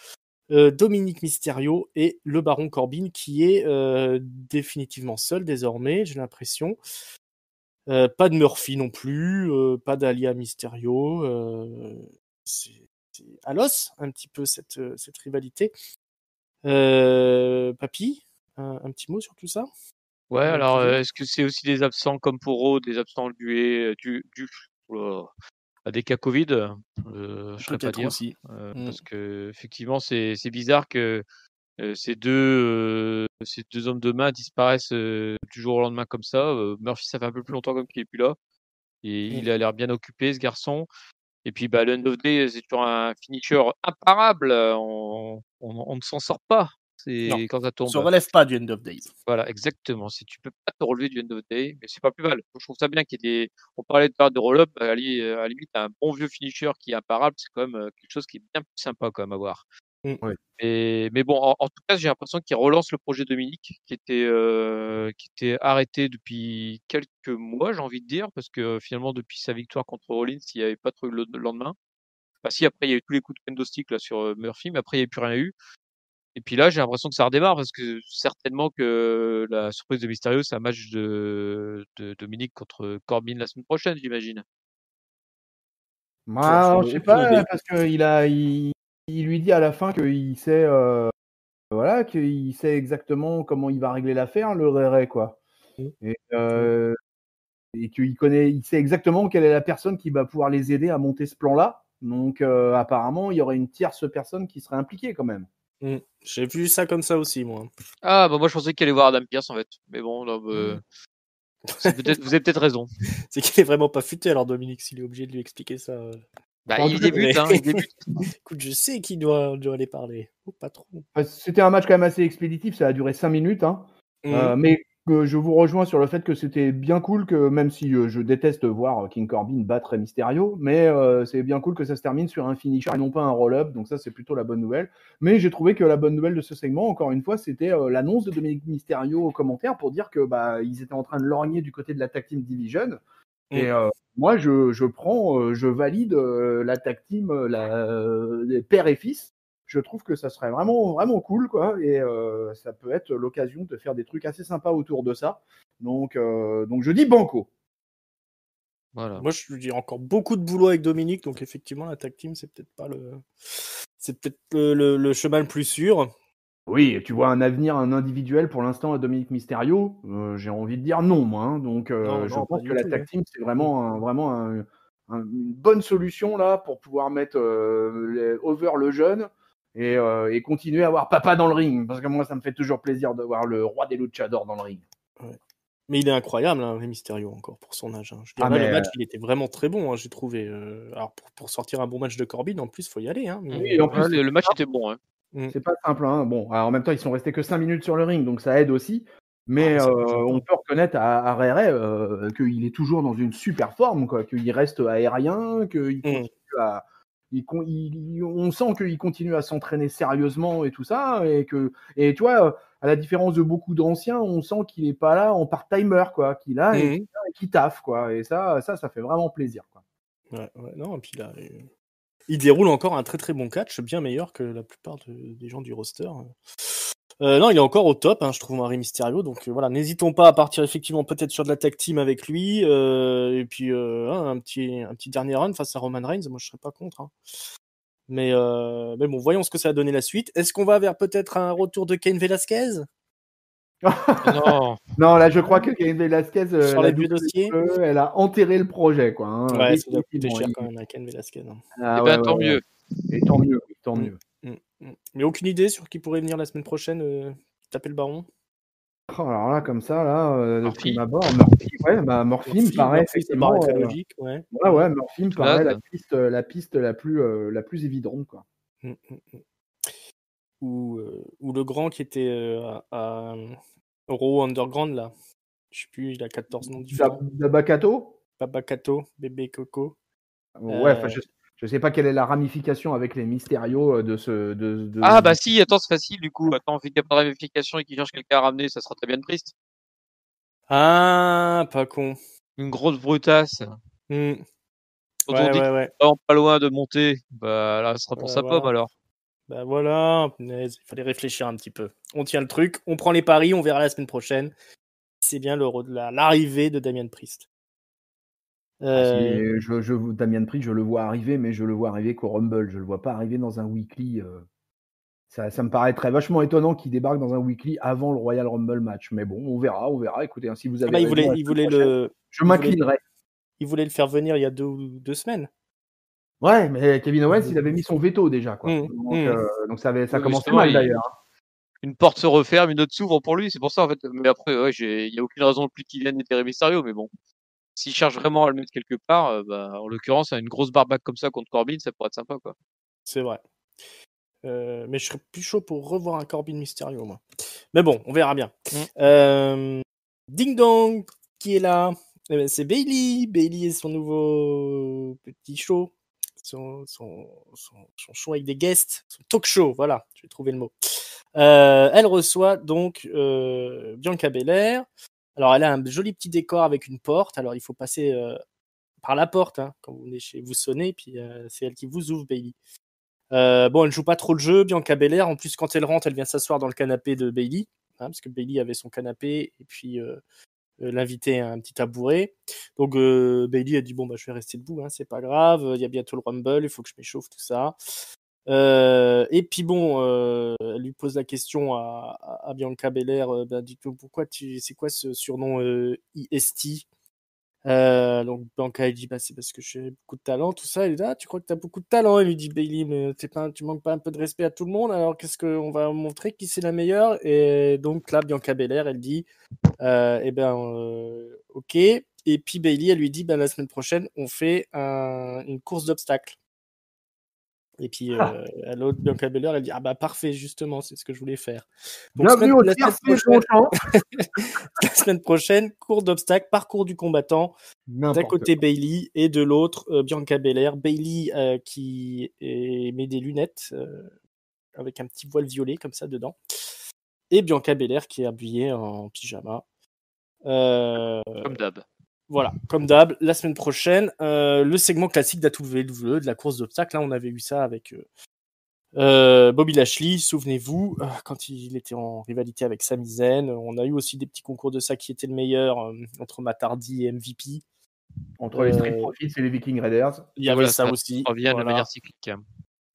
Dominique Mysterio et le Baron Corbin qui est définitivement seul désormais, j'ai l'impression. Pas de Murphy non plus, pas d'Alia Mysterio. C'est à l'os un petit peu cette rivalité. Papy, un petit mot sur tout ça? Ouais, alors est-ce que c'est aussi des absents comme pour Raw, des absents dus à des cas Covid? Je ne saurais pas dire. Aussi. Parce que effectivement, c'est bizarre que ces deux hommes de main disparaissent du jour au lendemain comme ça. Murphy, ça fait un peu plus longtemps comme qu'il est plus là. Et il a l'air bien occupé, ce garçon. Et puis, le End of Day, c'est toujours un finisher imparable. On ne s'en sort pas. C'est quand ça tombe. On se relève pas du End of Days. Voilà, exactement. Si tu peux pas te relever du End of Day, mais c'est pas plus mal. Je trouve ça bien qu'il y ait des. On parlait de roll-up. À la limite, un bon vieux finisher qui est imparable, c'est quand même quelque chose qui est bien plus sympa quand même à voir. Ouais. Mais bon, en tout cas, j'ai l'impression qu'il relance le projet Dominique, qui était arrêté depuis quelques mois, j'ai envie de dire, parce que finalement, depuis sa victoire contre Rollins, il n'y avait pas trop eu le lendemain. Enfin, si, après, il y a eu tous les coups de kendo stick là, sur Murphy, mais après, il n'y a plus rien eu. Et puis là, j'ai l'impression que ça redémarre, parce que certainement que la surprise de Mysterio, c'est un match de Dominique contre Corbin la semaine prochaine, j'imagine. Je sais pas, parce qu'il lui dit à la fin qu'il sait, qu'il sait exactement comment il va régler l'affaire, le Ray, quoi. Et qu'il sait exactement quelle est la personne qui va pouvoir les aider à monter ce plan-là. Donc, apparemment, il y aurait une tierce personne qui serait impliquée quand même. J'ai vu ça comme ça aussi, moi. Ah, moi, je pensais qu'il allait voir Adam Pearce, en fait. Mais bon, là, vous avez peut-être raison. C'est qu'il est vraiment pas futé, alors Dominique, s'il est obligé de lui expliquer ça. Il débute, hein, il débute. Écoute, je sais qu'il doit aller parler. Pas trop. C'était un match quand même assez expéditif, ça a duré 5 minutes. Hein. Mais je vous rejoins sur le fait que c'était bien cool, que même si je déteste voir King Corbin battre Mysterio, mais c'est bien cool que ça se termine sur un finisher et non pas un roll-up, donc ça c'est plutôt la bonne nouvelle. Mais j'ai trouvé que la bonne nouvelle de ce segment, encore une fois, c'était l'annonce de Dominique Mysterio au commentaire pour dire que ils étaient en train de lorgner du côté de la Tag Team Division. Et moi, je valide la tag team, les père et fils. Je trouve que ça serait vraiment, vraiment cool, quoi. Et ça peut être l'occasion de faire des trucs assez sympas autour de ça. Donc je dis banco. Voilà. Moi, je dis encore beaucoup de boulot avec Dominique, donc effectivement, la tag team, c'est peut-être le chemin le plus sûr. Oui, et tu vois un avenir, un individuel pour l'instant à Dominique Mysterio, j'ai envie de dire non, moi. Hein. Donc, Non, je pas pense du que la tout, tag ouais. team, c'est vraiment une bonne solution là pour pouvoir mettre over le jeune et continuer à avoir papa dans le ring. Parce que moi, ça me fait toujours plaisir de voir le roi des luchadors dans le ring. Ouais. Mais il est incroyable, hein, Rey Mysterio, encore, pour son âge. Hein. Je veux dire, Ah, là, le mais match, il était vraiment très bon, hein, j'ai trouvé. Alors, pour sortir un bon match de Corbin, en plus, il faut y aller. Hein, mais, oui, en plus, Ouais, le match était bon. Hein. c'est pas simple. Hein. Bon, alors, en même temps, ils sont restés que 5 minutes sur le ring, donc ça aide aussi. Mais ça me gêne pas. on peut reconnaître à Ray Ray qu'il est toujours dans une super forme, quoi. Qu'il reste aérien, qu'il continue à. On sent qu'il continue à s'entraîner sérieusement et tout ça. Et tu vois, à la différence de beaucoup d'anciens, on sent qu'il n'est pas là en part-timer, quoi. Qu'il a et qu'il taffe, quoi. Et ça fait vraiment plaisir, quoi. Ouais, non, et puis là, il déroule encore un très très bon catch, bien meilleur que la plupart des gens du roster. Non, il est encore au top, hein, je trouve, Rey Mysterio. Donc voilà, n'hésitons pas à partir effectivement peut-être sur de la tag team avec lui. Et puis un petit dernier run face à Roman Reigns, moi je serais pas contre. Hein. Mais bon, voyons ce que ça a donné la suite. Est-ce qu'on va vers peut-être un retour de Cain Velasquez Non. Non, là, je crois que Cain Velasquez, sur la les vieux dossiers WWE, elle a enterré le projet, quoi. Hein, Ouais, ça doit coûter définitivement. cher quand même à Cain Velasquez. Hein. Ah Eh ouais, ben, tant ouais. mieux. Et tant mieux, oui, tant mieux. Mais aucune idée sur qui pourrait venir la semaine prochaine taper le baron. Oh, alors là, comme ça, là, de Murphy. prime abord, Murphy, ouais, bah, Murphy me paraît Murphy, ça paraît effectivement. très logique, ouais. Ouais, Murphy me paraît Chad. la piste la plus évidente, quoi. Mm. Ou le grand qui était à Raw Underground, là. Je sais plus, il a 14 noms différents. Dabakato? Babakato, Bébé Coco. Ouais, enfin, je sais pas quelle est la ramification avec les Mysterio de ce. Ah bah si, attends, c'est facile du coup. Attends, vu qu'il n'y a pas de ramification et qu'il cherche quelqu'un à ramener, ça sera très bien triste. Ah, pas con. Une grosse brutasse. Mm. Quand Ouais, on dit ouais, qu'il ouais. est vraiment pas loin de monter, bah là, ce sera pour sa pomme Voilà. alors. Bah voilà, punaise, il fallait réfléchir un petit peu. On tient le truc, on prend les paris, on verra la semaine prochaine. C'est bien l'arrivée de Damien Priest. Damien Priest, je le vois arriver, mais je le vois arriver qu'au Rumble. Je le vois pas arriver dans un weekly. Ça me paraîtrait vachement étonnant qu'il débarque dans un weekly avant le Royal Rumble match. Mais bon, on verra. Écoutez, hein, si vous avez raison, je m'inclinerai. Il voulait le faire venir il y a 2 semaines. Ouais, mais Kevin Owens, il avait mis son veto déjà, quoi. Donc ça commençait mal d'ailleurs. Une porte se referme, une autre s'ouvre pour lui, c'est pour ça en fait. Mais après, ouais, il y a aucune raison plus qu'il vienne des Mysterio, mais bon. S'il cherche vraiment à le mettre quelque part, bah, en l'occurrence, une grosse barbaque comme ça contre Corbin, ça pourrait être sympa, quoi. C'est vrai. Mais je serais plus chaud pour revoir un Corbin Mysterio, moi. Mais bon, on verra bien. Ding Dong, qui est là c'est Bayley. Bayley et son nouveau petit show. Son show avec des guests. Son talk show, voilà, je vais trouver le mot. Elle reçoit donc Bianca Belair. Alors, elle a un joli petit décor avec une porte. Alors, il faut passer par la porte hein, quand vous venez chez vous sonnez, puis c'est elle qui vous ouvre, Bayley. Bon, elle joue pas trop le jeu, Bianca Belair. En plus, quand elle rentre, elle vient s'asseoir dans le canapé de Bayley, hein, parce que Bayley avait son canapé et puis l'invité a un petit tabouret. Donc Bayley a dit bon bah je vais rester debout, hein, c'est pas grave. Il y a bientôt le Rumble, il faut que je m'échauffe tout ça. Et puis bon, elle lui pose la question à Bianca Belair. Dis-toi pourquoi c'est quoi ce surnom IST? Donc Bianca elle dit bah c'est parce que j'ai beaucoup de talent, tout ça. Elle dit ah tu crois que t'as beaucoup de talent? Elle lui dit Bayley mais tu manques pas un peu de respect à tout le monde, alors qu'est-ce qu'on va montrer qui c'est la meilleure? Et donc là Bianca Belair elle dit ok. Et puis Bayley elle lui dit la semaine prochaine on fait une course d'obstacles. Et puis à l'autre Bianca Belair elle dit ah bah parfait justement c'est ce que je voulais faire. Donc la semaine prochaine course d'obstacles, parcours du combattant. D'un côté Bayley et de l'autre Bianca Belair. Bayley qui met des lunettes avec un petit voile violet comme ça dedans. Et Bianca Belair qui est habillée en pyjama. Comme d'hab. Voilà, comme d'hab, la semaine prochaine, le segment classique d'AWE, de la course d'obstacles. Là, on avait eu ça avec Bobby Lashley, souvenez-vous, quand il était en rivalité avec Sami Zayn. On a eu aussi des petits concours de ça qui était le meilleur entre Matt Hardy et MVP. Entre les Street Profits et les Viking Raiders. Il y avait ça aussi. Revient de Voilà. manière cyclique.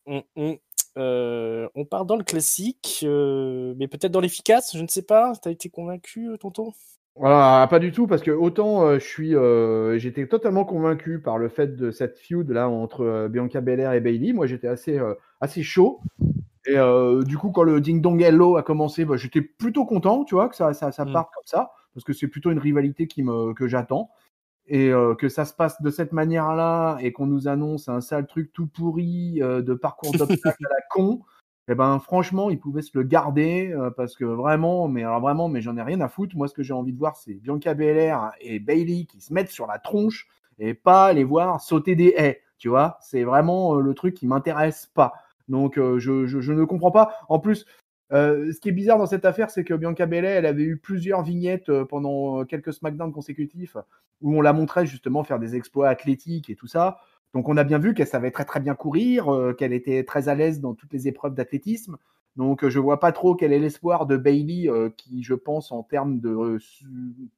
On part dans le classique, mais peut-être dans l'efficace, je ne sais pas. T'as été convaincu, tonton? Voilà, pas du tout, parce que autant j'étais totalement convaincu par le fait de cette feud là entre Bianca Belair et Bayley. Moi, j'étais assez chaud. Et du coup, quand le Ding Dong Hello a commencé, j'étais plutôt content, tu vois, que ça parte comme ça, parce que c'est plutôt une rivalité que j'attends. Et que ça se passe de cette manière-là et qu'on nous annonce un sale truc tout pourri de parcours d'obstacles à la con, et ben franchement, ils pouvaient se le garder parce que vraiment, mais j'en ai rien à foutre. Moi, ce que j'ai envie de voir, c'est Bianca Belair et Bayley qui se mettent sur la tronche et pas les voir sauter des haies, tu vois. C'est vraiment le truc qui m'intéresse pas. Donc, je ne comprends pas. En plus, ce qui est bizarre dans cette affaire, c'est que Bianca Belair, elle avait eu plusieurs vignettes pendant quelques SmackDown consécutifs où on la montrait justement faire des exploits athlétiques et tout ça. Donc on a bien vu qu'elle savait très très bien courir, qu'elle était très à l'aise dans toutes les épreuves d'athlétisme. Donc je vois pas trop quel est l'espoir de Bayley qui, je pense, en termes de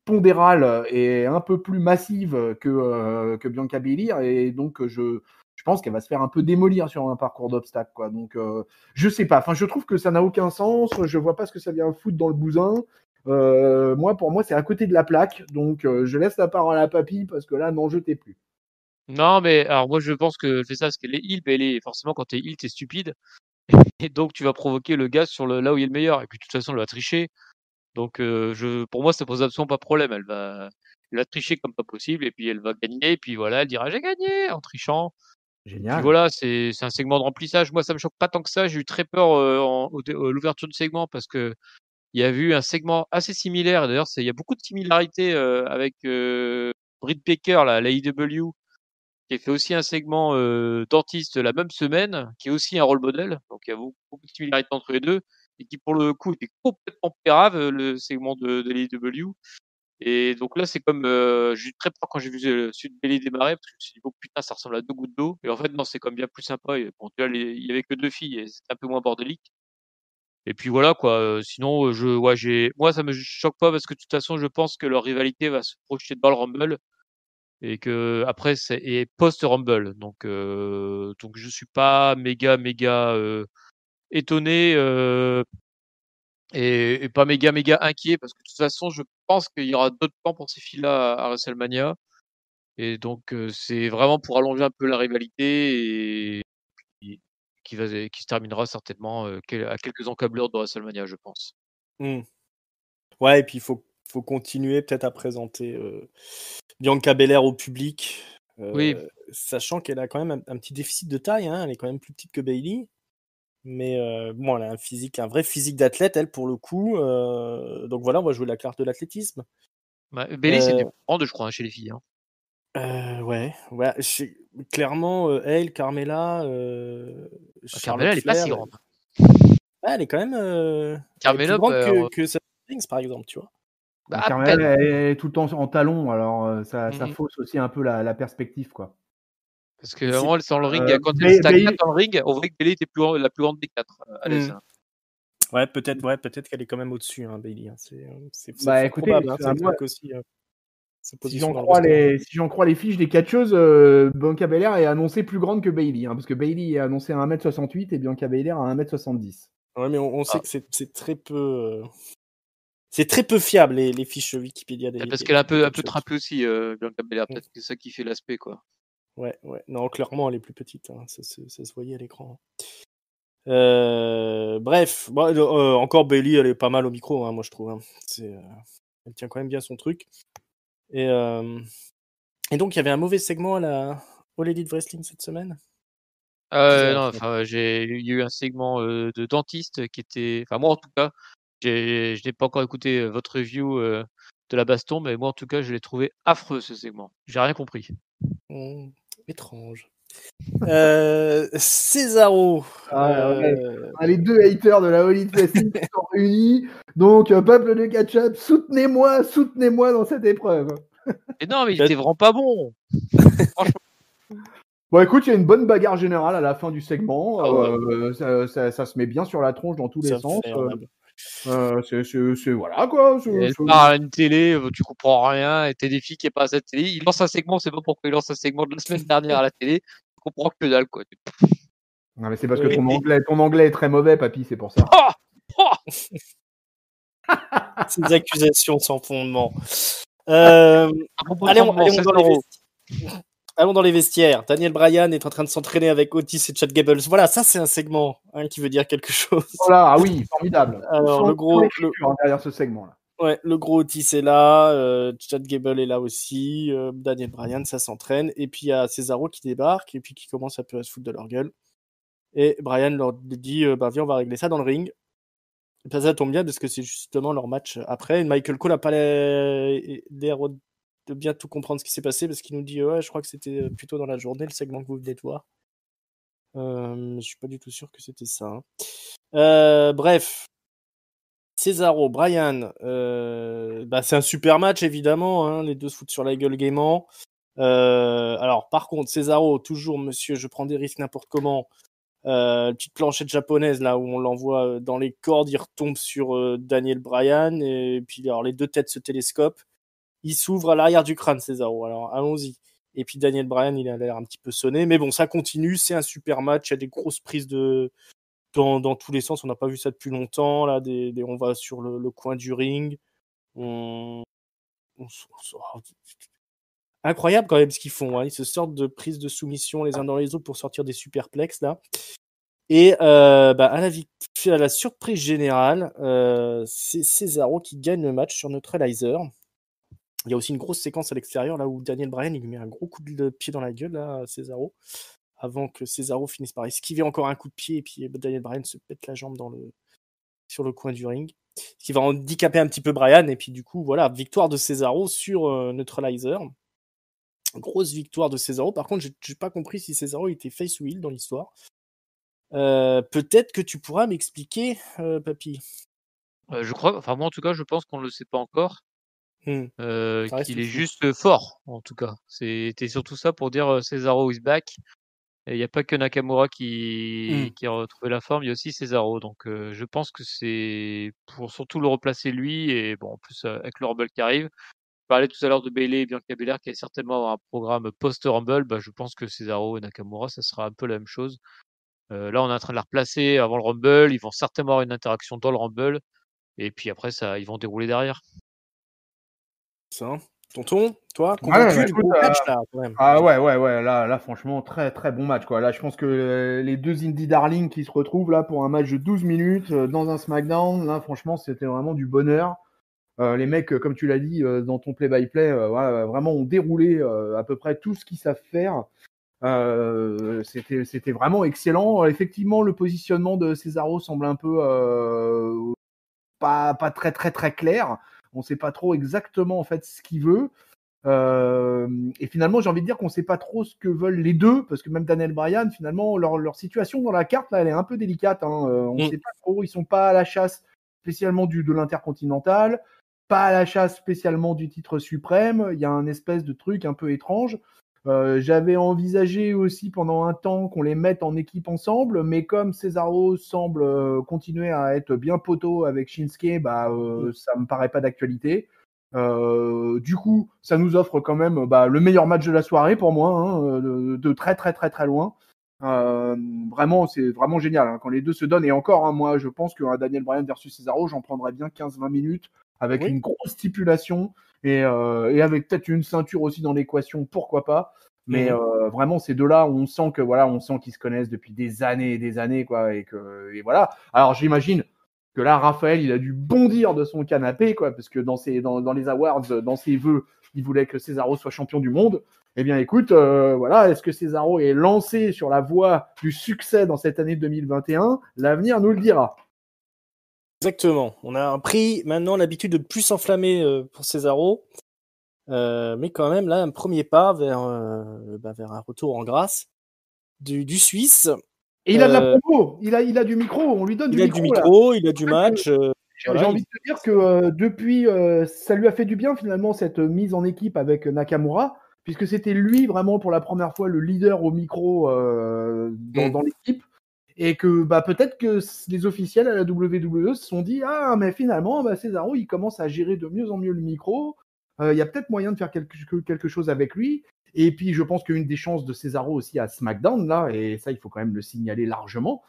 pondéral est un peu plus massive que Bianca Belair. Et donc je pense qu'elle va se faire un peu démolir sur un parcours d'obstacles, quoi. Donc je sais pas. Enfin, je trouve que ça n'a aucun sens. Je vois pas ce que ça vient foutre dans le bousin. Pour moi, c'est à côté de la plaque. Donc je laisse la parole à Papy parce que là, n'en jetez plus. Non, mais alors moi je pense que fait ça parce qu'elle est heal, mais forcément quand t'es heal, t'es stupide. Et donc tu vas provoquer le gars sur là où il est le meilleur. Et puis de toute façon, elle va tricher. Donc pour moi, ça pose absolument pas de problème. Elle va tricher comme pas possible et puis elle va gagner. Et puis voilà, elle dira j'ai gagné en trichant. Puis Génial. voilà, c'est un segment de remplissage. Moi, ça me choque pas tant que ça. J'ai eu très peur l'ouverture du segment parce que il y a eu un segment assez similaire. Et d'ailleurs, il y a beaucoup de similarités avec Britt Baker, la AEW, qui a fait aussi un segment dentiste la même semaine, qui est aussi un role model. Donc il y a beaucoup de similarités entre les deux et qui pour le coup était complètement pérave le segment de l'AEW. Et donc là c'est comme j'ai eu très peur quand j'ai vu celui de Bayley démarrer parce que je me suis dit oh putain ça ressemble à deux gouttes d'eau. Et en fait non c'est comme bien plus sympa. Et, bon tu vois il y avait que deux filles et c'était un peu moins bordélique. Et puis voilà quoi. Sinon moi ça me choque pas parce que de toute façon je pense que leur rivalité va se projeter dans le Rumble et que après c'est post Rumble donc je suis pas méga étonné et pas méga inquiet parce que de toute façon je pense qu'il y aura d'autres plans pour ces filles-là à WrestleMania et donc c'est vraiment pour allonger un peu la rivalité et qui se terminera certainement à quelques encablures de WrestleMania je pense. Ouais, et puis il faut continuer peut-être à présenter Bianca Belair au public, Oui. sachant qu'elle a quand même un petit déficit de taille, hein, elle est quand même plus petite que Bayley, mais bon, elle a un vrai physique d'athlète, elle, pour le coup, donc voilà, on va jouer la carte de l'athlétisme. Bayley c'était plus grande je crois chez les filles. Ouais, clairement, elle, Carmella, Carmella elle est pas si grande. Elle est quand même Carmella, elle est plus grande que Sasha Banks, par exemple, tu vois. Carmella, elle est tout le temps en talons, alors ça fausse aussi un peu la perspective, quoi. Parce que vraiment, elle dans le ring, quand elle stagne dans le ring, on voit que Bayley était la plus grande des quatre à l'aise. Ouais, peut-être qu'elle est quand même au-dessus, hein, Bayley. Hein. C'est écoutez, probable. Hein, moi, aussi, si j'en crois les fiches des catcheuses, Bianca Belair est annoncée plus grande que Bayley, hein, parce que Bayley est annoncée à 1m68 et Bianca Belair à 1m70. Ouais, mais on sait que c'est très peu. C'est très peu fiable les fiches Wikipédia des. Parce qu'elle est un peu trapée aussi, Bianca Belair. Peut-être que c'est ça qui fait l'aspect, quoi. Ouais. Non, clairement, elle est plus petite. Hein. Ça se voyait à l'écran. Bref, encore Bayley, elle est pas mal au micro, hein, moi je trouve. Hein. Elle tient quand même bien son truc. Et donc il y avait un mauvais segment à la All Elite Wrestling cette semaine. Non, enfin, il y a eu un segment de dentiste qui était, enfin moi en tout cas, je n'ai pas encore écouté votre review de la baston, mais moi en tout cas je l'ai trouvé affreux ce segment. J'ai rien compris. Étrange. Cesaro. Les deux haters de la All Elite Wrestling sont réunis. Donc, peuple de catch-up, soutenez-moi dans cette épreuve. Mais non, mais il était vraiment pas bon. Franchement. Bon, écoute, il y a une bonne bagarre générale à la fin du segment. Ah ouais. Ça se met bien sur la tronche dans tous les Ça sens. fait C'est voilà quoi. Et elle part à une télé, tu comprends rien, et t'es des filles qui est pas à cette télé. Il lance un segment, c'est pas pourquoi il lance un segment de la semaine dernière à la télé. Tu comprends que dalle, quoi. Non, mais c'est parce que Oui. ton anglais est très mauvais, papy, c'est pour ça. Oh oh ces accusations sans fondement. Un bon point de Allons fondement, c'est dans les zéro. Allons dans les vestiaires. Daniel Bryan est en train de s'entraîner avec Otis et Chad Gable. Voilà, ça c'est un segment qui veut dire quelque chose. Voilà, ah oui, formidable. Alors, Sans le gros, l'écriture, derrière ce segment-là. ouais, le gros Otis est là, Chad Gable est là aussi, Daniel Bryan, ça s'entraîne. Et puis il y a Cesaro qui débarque et puis qui commence un peu à se foutre de leur gueule. Et Bryan leur dit viens, on va régler ça dans le ring. Et ça tombe bien parce que c'est justement leur match après. Et Michael Cole n'a pas l'air de bien tout comprendre ce qui s'est passé parce qu'il nous dit ouais, je crois que c'était plutôt dans la journée le segment que vous venez de voir. Je suis pas du tout sûr que c'était ça. Bref, Cesaro, Bryan, c'est un super match évidemment. Hein, les deux se foutent sur la gueule gaiement. Alors par contre, Cesaro, toujours monsieur, je prends des risques n'importe comment. Petite planchette japonaise là où on l'envoie dans les cordes, il retombe sur Daniel Bryan et puis alors les deux têtes se télescopent. Il s'ouvre à l'arrière du crâne, Cesaro. Alors allons-y. Et puis Daniel Bryan, il a l'air un petit peu sonné, mais bon, ça continue, c'est un super match. Il y a des grosses prises dans tous les sens. On n'a pas vu ça depuis longtemps. Là, on va sur le coin du ring. Incroyable quand même ce qu'ils font. Hein. Ils se sortent de prises de soumission les uns dans les autres pour sortir des superplexes là. Et à la surprise générale, c'est Cesaro qui gagne le match sur Neutralizer. Il y a aussi une grosse séquence à l'extérieur là où Daniel Bryan il lui met un gros coup de pied dans la gueule là, à Cesaro, avant que Cesaro finisse par esquiver encore un coup de pied et puis Daniel Bryan se pète la jambe sur le coin du ring, ce qui va handicaper un petit peu Bryan. Et puis du coup voilà, victoire de Cesaro sur Neutralizer. Grosse victoire de Cesaro. Par contre, j'ai pas compris si Cesaro était face ou heel dans l'histoire. Peut-être que tu pourras m'expliquer, Papy. Je crois, enfin moi en tout cas, je pense qu'on ne le sait pas encore. Ça reste Qu'il est flou. juste fort, en tout cas. C'était surtout ça pour dire Cesaro is back. Il n'y a pas que Nakamura qui a retrouvé la forme, il y a aussi Cesaro. Donc je pense que c'est pour surtout le replacer lui. Et bon, en plus, avec le Rumble qui arrive. Je parlais tout à l'heure de Bayley et Bianca Belair qui allait certainement avoir un programme post-Rumble. Je pense que Cesaro et Nakamura, ça sera un peu la même chose. Là, on est en train de la replacer avant le Rumble. Ils vont certainement avoir une interaction dans le Rumble. Et puis après, ils vont dérouler derrière. Ça. Tonton, toi, convaincu du gros match là, quand même. Ah ouais, là franchement, très très bon match quoi. Là, je pense que les deux Indie Darling qui se retrouvent là pour un match de 12 minutes dans un SmackDown, là franchement, c'était vraiment du bonheur. Les mecs, comme tu l'as dit dans ton play-by-play, vraiment ont déroulé à peu près tout ce qu'ils savent faire. C'était vraiment excellent. Effectivement, le positionnement de Cesaro semble un peu pas très très très clair. On ne sait pas trop exactement en fait ce qu'il veut. Et finalement, j'ai envie de dire qu'on ne sait pas trop ce que veulent les deux, parce que même Daniel Bryan, finalement, leur situation dans la carte, là, elle est un peu délicate. Hein. On ne sait pas trop. Ils ne sont pas à la chasse spécialement de l'Intercontinental, pas à la chasse spécialement du titre suprême. Il y a un espèce de truc un peu étrange. J'avais envisagé aussi pendant un temps qu'on les mette en équipe ensemble, mais comme Cesaro semble continuer à être bien poteau avec Shinsuke, ça me paraît pas d'actualité. Du coup, ça nous offre quand même le meilleur match de la soirée pour moi, hein, de très très très très loin. Vraiment, c'est vraiment génial hein, quand les deux se donnent. Et encore, hein, moi, je pense qu'un Daniel Bryan versus Cesaro, j'en prendrais bien 15-20 minutes avec une grosse stipulation et avec peut-être une ceinture aussi dans l'équation, pourquoi pas. Mais vraiment, ces deux-là, on sent qu'ils se connaissent depuis des années et des années, quoi. Et voilà. Alors, j'imagine que là, Raphaël, il a dû bondir de son canapé, quoi, parce que dans les awards, dans ses vœux, il voulait que Cesaro soit champion du monde. Eh bien, écoute, est-ce que Cesaro est lancé sur la voie du succès dans cette année 2021 ? L'avenir nous le dira. Exactement. On a pris maintenant l'habitude de ne plus s'enflammer pour Cesaro, mais quand même là, un premier pas vers un retour en grâce du Suisse. Et il a de la promo, il a du micro, on lui donne du micro. Il a du micro, il a du match. voilà, j'ai envie de te dire que depuis, ça lui a fait du bien finalement cette mise en équipe avec Nakamura, puisque c'était lui vraiment pour la première fois le leader au micro dans l'équipe. Et que peut-être que les officiels à la WWE se sont dit ah mais finalement Cesaro il commence à gérer de mieux en mieux le micro, il y a peut-être moyen de faire quelque chose avec lui. Et puis je pense qu'une des chances de Cesaro aussi à SmackDown là, et ça il faut quand même le signaler largement,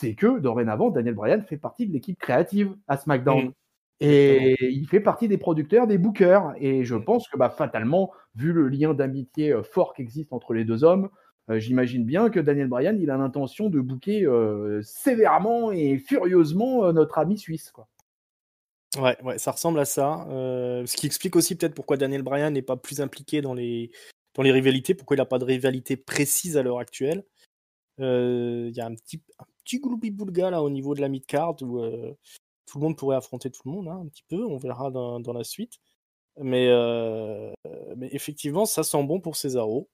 c'est que dorénavant Daniel Bryan fait partie de l'équipe créative à SmackDown. Et il fait partie des producteurs, des bookers. Et je pense que fatalement, vu le lien d'amitié fort qui existe entre les deux hommes, j'imagine bien que Daniel Bryan, il a l'intention de booker sévèrement et furieusement notre ami suisse, quoi. Ouais, ça ressemble à ça. Ce qui explique aussi peut-être pourquoi Daniel Bryan n'est pas plus impliqué dans les rivalités, pourquoi il n'a pas de rivalité précise à l'heure actuelle. Il y a un petit gloubi-boulga là au niveau de la mid-card où tout le monde pourrait affronter tout le monde, un petit peu. On verra dans la suite. Mais effectivement, ça sent bon pour Cesaro.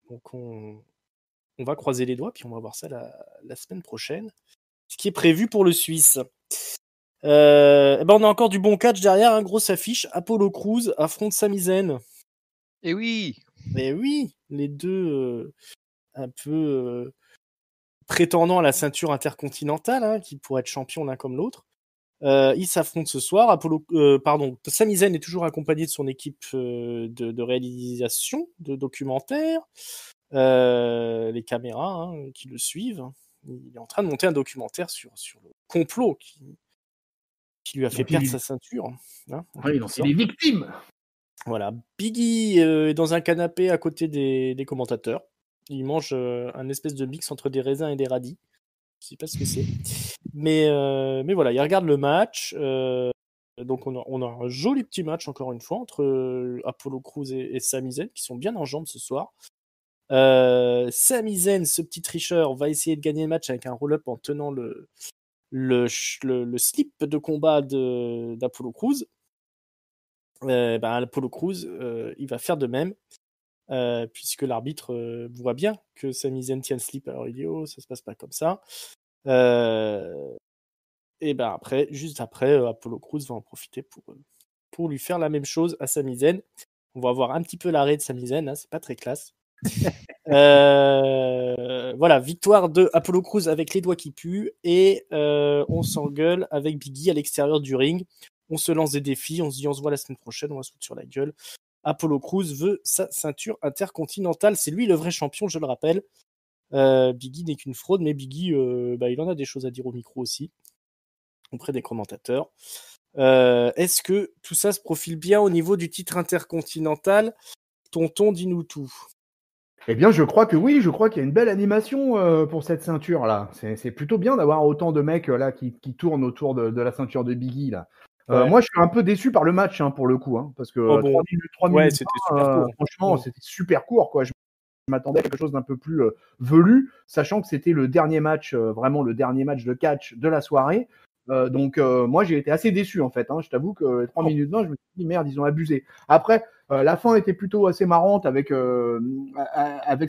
Donc on va croiser les doigts, puis on va voir ça la semaine prochaine. Ce qui est prévu pour le Suisse. On a encore du bon catch derrière, grosse affiche. Apollo Crews affronte Sami Zayn. Et oui, Les deux un peu prétendant à la ceinture intercontinentale, qui pourrait être champion l'un comme l'autre. Ils s'affrontent ce soir. Sami Zayn est toujours accompagné de son équipe de réalisation de documentaires. Les caméras qui le suivent. Il est en train de monter un documentaire sur le complot qui lui a fait perdre sa ceinture. Oui, donc il est victime. Voilà, Biggie est dans un canapé à côté des commentateurs. Il mange un espèce de mix entre des raisins et des radis. Je sais pas ce que c'est. Mais voilà, il regarde le match. Donc on a un joli petit match encore une fois entre Apollo Crews et Sami Zayn qui sont bien en jambes ce soir. Sami Zayn, ce petit tricheur, va essayer de gagner le match avec un roll-up en tenant le slip de combat d'Apollo Crews. Apollo Crews, il va faire de même, puisque l'arbitre voit bien que Sami Zayn tient le slip. Alors il dit oh, ça se passe pas comme ça. Juste après, Apollo Crews va en profiter pour lui faire la même chose à Sami Zayn. On va voir un petit peu l'arrêt de Sami Zayn, c'est pas très classe. Voilà, victoire de Apollo Crews avec les doigts qui puent, et on s'engueule avec Biggie à l'extérieur du ring. On se lance des défis, on se dit on se voit la semaine prochaine, on va se foutre sur la gueule. Apollo Crews veut sa ceinture intercontinentale, c'est lui le vrai champion, je le rappelle. Biggie n'est qu'une fraude, mais Biggie, il en a des choses à dire au micro aussi, auprès des commentateurs. Est-ce que tout ça se profile bien au niveau du titre intercontinental? Tonton, dis-nous tout. Eh bien, je crois que oui, je crois qu'il y a une belle animation pour cette ceinture là. C'est plutôt bien d'avoir autant de mecs là qui tournent autour de la ceinture de Biggie là. Ouais. Moi, je suis un peu déçu par le match pour le coup, parce que 3 minutes, c'était super court. Franchement, c'était super court quoi. Je m'attendais à quelque chose d'un peu plus velu, sachant que c'était le dernier match, vraiment le dernier match de catch de la soirée. Donc moi j'ai été assez déçu en fait. Je t'avoue que les 3 minutes 20, je me suis dit merde, ils ont abusé. Après, la fin était plutôt assez marrante avec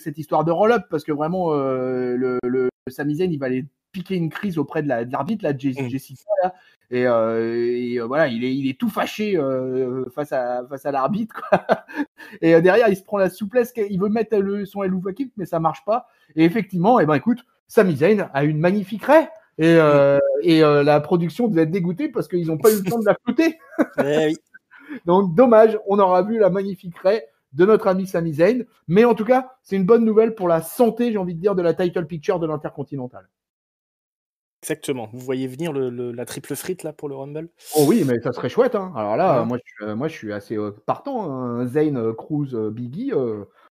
cette histoire de roll-up, parce que vraiment le Sami Zayn il va aller piquer une crise auprès de l'arbitre, là, Jessica, là, et voilà, il est tout fâché face à l'arbitre, quoi. Et derrière il se prend la souplesse, il veut mettre son Helluva Kick, mais ça marche pas. Et effectivement, écoute, Sami Zayn a une magnifique raie. Et la production devait être dégoûtée parce qu'ils n'ont pas eu le temps de la flouter. Oui. Donc dommage, on aura vu la magnifique raie de notre ami Sami Zayn. Mais en tout cas, c'est une bonne nouvelle pour la santé, j'ai envie de dire, de la title picture de l'Intercontinental. Exactement. Vous voyez venir la triple frite là pour le Rumble? Oh oui, mais ça serait chouette. Alors là, moi je suis assez partant. Zayn, Crews, Biggie,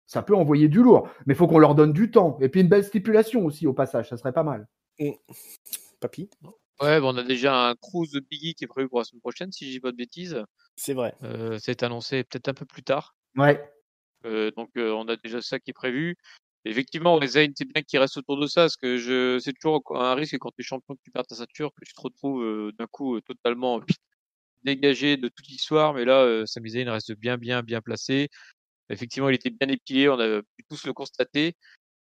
ça peut envoyer du lourd. Mais il faut qu'on leur donne du temps. Et puis une belle stipulation aussi au passage, ça serait pas mal. Papy? Ouais, on a déjà un cruise de Biggie qui est prévu pour la semaine prochaine, si je dis pas de bêtises. C'est vrai. C'est annoncé peut-être un peu plus tard. Ouais. Donc on a déjà ça qui est prévu. Effectivement, Zayn, c'est bien qu'il reste autour de ça, parce que c'est toujours un risque quand tu es champion que tu perds ta ceinture, que tu te retrouves d'un coup totalement dégagé de toute l'histoire. Mais là, Sami Zayn reste bien placé. Effectivement, il était bien épilé, on a pu tous le constater.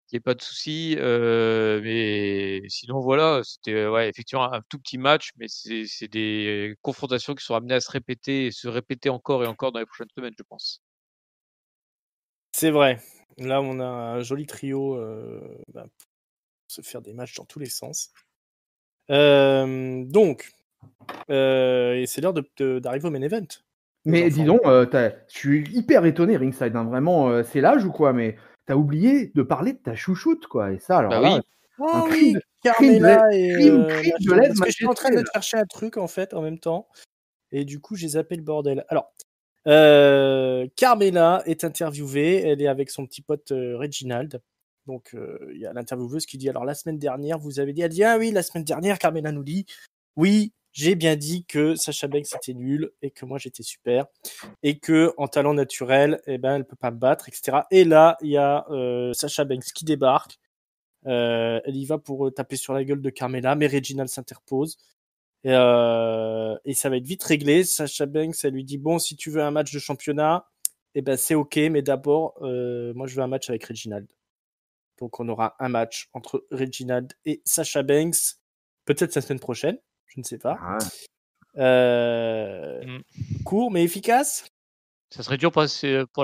qu'il n'y ait pas de souci. Mais sinon, voilà, c'était effectivement un tout petit match, mais c'est des confrontations qui sont amenées à se répéter et se répéter encore et encore dans les prochaines semaines, je pense. C'est vrai. Là, on a un joli trio pour se faire des matchs dans tous les sens. Donc, et c'est l'heure d'arriver au main event. Mais dis donc, je suis hyper étonné, Ringside. Hein, vraiment, c'est l'âge ou quoi? Mais t'as oublié de parler de ta chouchoute, quoi. Et ça, alors Bah là, oui. un Ah cri oui, de Carmela et crime de machin, lèse parce que j'étais en train majestueux. de chercher un truc en fait en même temps, et du coup j'ai zappé le bordel. Alors, Carmela est interviewée, elle est avec son petit pote Reginald. Donc il y a l'intervieweuse qui dit alors la semaine dernière vous avez dit, elle dit ah oui la semaine dernière Carmela nous dit oui j'ai bien dit que Sasha Banks était nul et que moi j'étais super et que en talent naturel eh ben elle peut pas me battre etc. Et là il y a Sasha Banks qui débarque. Elle y va pour taper sur la gueule de Carmela, mais Reginald s'interpose. Et ça va être vite réglé. Sasha Banks, elle lui dit bon, si tu veux un match de championnat, eh ben c'est ok, mais d'abord, moi je veux un match avec Reginald. Donc on aura un match entre Reginald et Sasha Banks, peut-être la semaine prochaine, je ne sais pas. Ah, Court mais efficace. Ça serait dur pour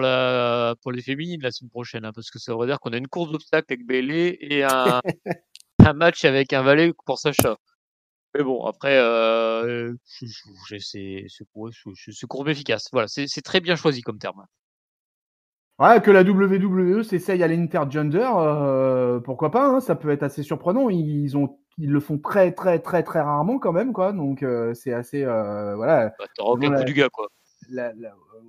les féminines la semaine prochaine, hein, parce que ça voudrait dire qu'on a une course d'obstacles avec Bayley et un match avec un valet pour Sacha. Mais bon, après, c'est courbe efficace. Voilà, c'est très bien choisi comme terme. ouais, que la WWE s'essaye à l'intergender, pourquoi pas, hein, ça peut être assez surprenant. Ils le font très, très, très, très rarement quand même, quoi. Donc, c'est assez, voilà. Bah, t'auras Selon aucun coup du gars, quoi.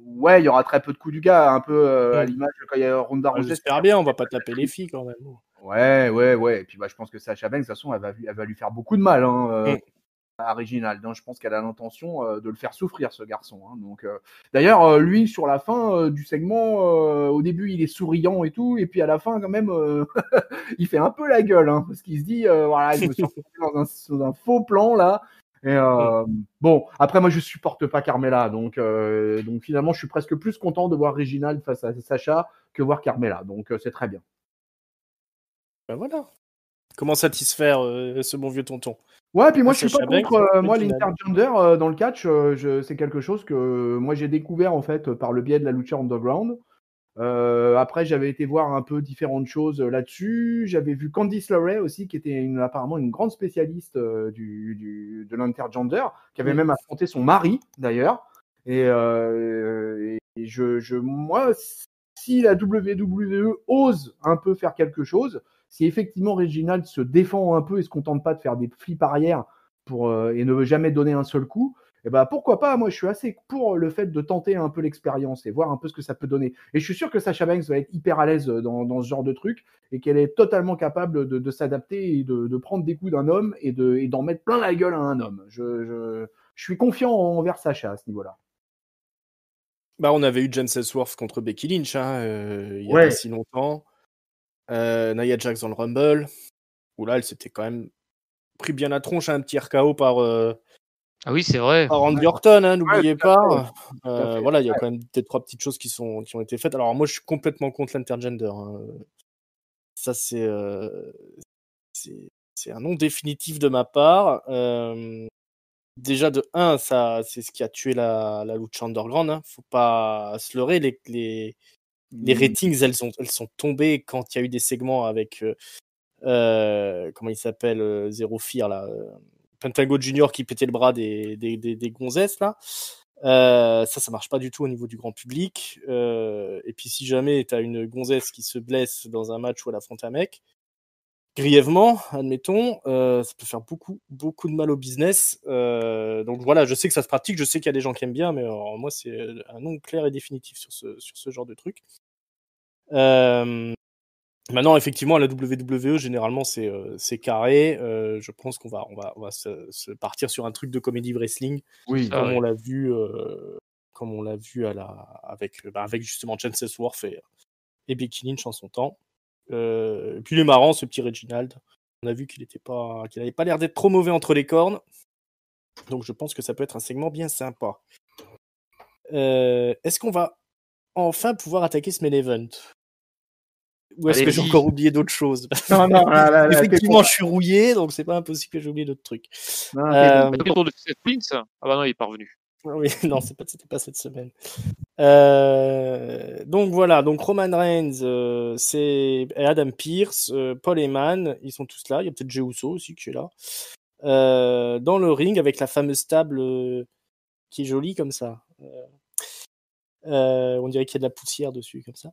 ouais, il y aura très peu de coups du gars, un peu à Mm. l'image de quand il y a Ronda Rousey. J'espère bien, on va pas taper les filles quand même. Ouais, ouais, ouais. Et puis, bah, je pense que Sacha Banks, de toute façon, elle va lui faire beaucoup de mal, hein, Mm. à Reginald. Hein. Je pense qu'elle a l'intention de le faire souffrir, ce garçon. Hein. Donc, d'ailleurs, lui, sur la fin du segment, au début, il est souriant et tout, et puis à la fin, quand même, il fait un peu la gueule, hein, parce qu'il se dit, voilà, je me suis retrouvé dans un faux plan là. Et bon, après, moi, je supporte pas Carmela, donc finalement, je suis presque plus content de voir Reginald face à Sacha que voir Carmela. Donc, c'est très bien. Ben voilà. Comment satisfaire ce bon vieux tonton? Ouais, puis moi je suis pas Sasha Banks, contre moi Reginald. l'intergender dans le catch, c'est quelque chose que moi j'ai découvert en fait par le biais de la Lucha Underground. Après j'avais été voir un peu différentes choses là-dessus. J'avais vu Candice LeRae aussi qui était apparemment une grande spécialiste de l'intergender, qui avait même affronté son mari d'ailleurs. Et moi, si la WWE ose un peu faire quelque chose, si effectivement Reginald se défend un peu et se contente pas de faire des flips arrière et ne veut jamais donner un seul coup, et ben pourquoi pas. Moi, je suis assez pour le fait de tenter un peu l'expérience et voir un peu ce que ça peut donner. Et je suis sûr que Sasha Banks va être hyper à l'aise dans ce genre de truc et qu'elle est totalement capable de s'adapter et de prendre des coups d'un homme et d'en mettre plein la gueule à un homme. Je suis confiant envers Sasha à ce niveau-là. Bah, on avait eu James Ellsworth contre Becky Lynch il y a Ouais. pas si longtemps. Nia Jax dans le Rumble, où là, elle s'était quand même pris bien la tronche à un petit RKO par Ah oui, c'est vrai. Randy Orton, hein, n'oubliez tout à fait, pas. tout à fait. Voilà, il y a quand même peut-être 3 petites choses qui ont été faites. Alors moi, je suis complètement contre l'intergender. Hein. Ça, c'est un non définitif de ma part. Déjà, de 1, ça, c'est ce qui a tué la Lucha Underground. Hein. Faut pas se leurrer. Les ratings, elles sont tombées quand il y a eu des segments avec comment il s'appelle, Zero Fear là, Pentagon Junior qui pétait le bras des gonzesses là. Ça marche pas du tout au niveau du grand public. Et puis si jamais t'as une gonzesse qui se blesse dans un match où elle affronte un mec, grièvement, admettons, ça peut faire beaucoup de mal au business. Donc voilà, je sais que ça se pratique, je sais qu'il y a des gens qui aiment bien, mais moi c'est un non clair et définitif sur ce genre de truc. Maintenant, effectivement, à la WWE, généralement, c'est carré. Je pense qu'on va se partir sur un truc de comedy wrestling, Oui. comme on l'a vu, avec justement James Ellsworth et Becky Lynch en son temps. Et puis il est marrant, ce petit Reginald. On a vu qu'il n'avait pas l'air d'être trop mauvais entre les cornes. Donc je pense que ça peut être un segment bien sympa. Est-ce qu'on va enfin pouvoir attaquer ce main event ? Ou est-ce Allez, que j'ai vas-y. encore oublié d'autres choses? Non, non, là, Effectivement, je suis rouillé, donc c'est pas impossible que j'ai oublié d'autres trucs. Non, Bah, le retour de Seth Rollins. Ah bah non, il est pas revenu. Oui, non, c'était pas cette semaine. Donc voilà, donc Roman Reigns, c'est Adam Pearce, Paul Heyman, ils sont tous là. Il y a peut-être Jey Uso aussi qui est là. Dans le ring avec la fameuse table qui est jolie comme ça. On dirait qu'il y a de la poussière dessus comme ça.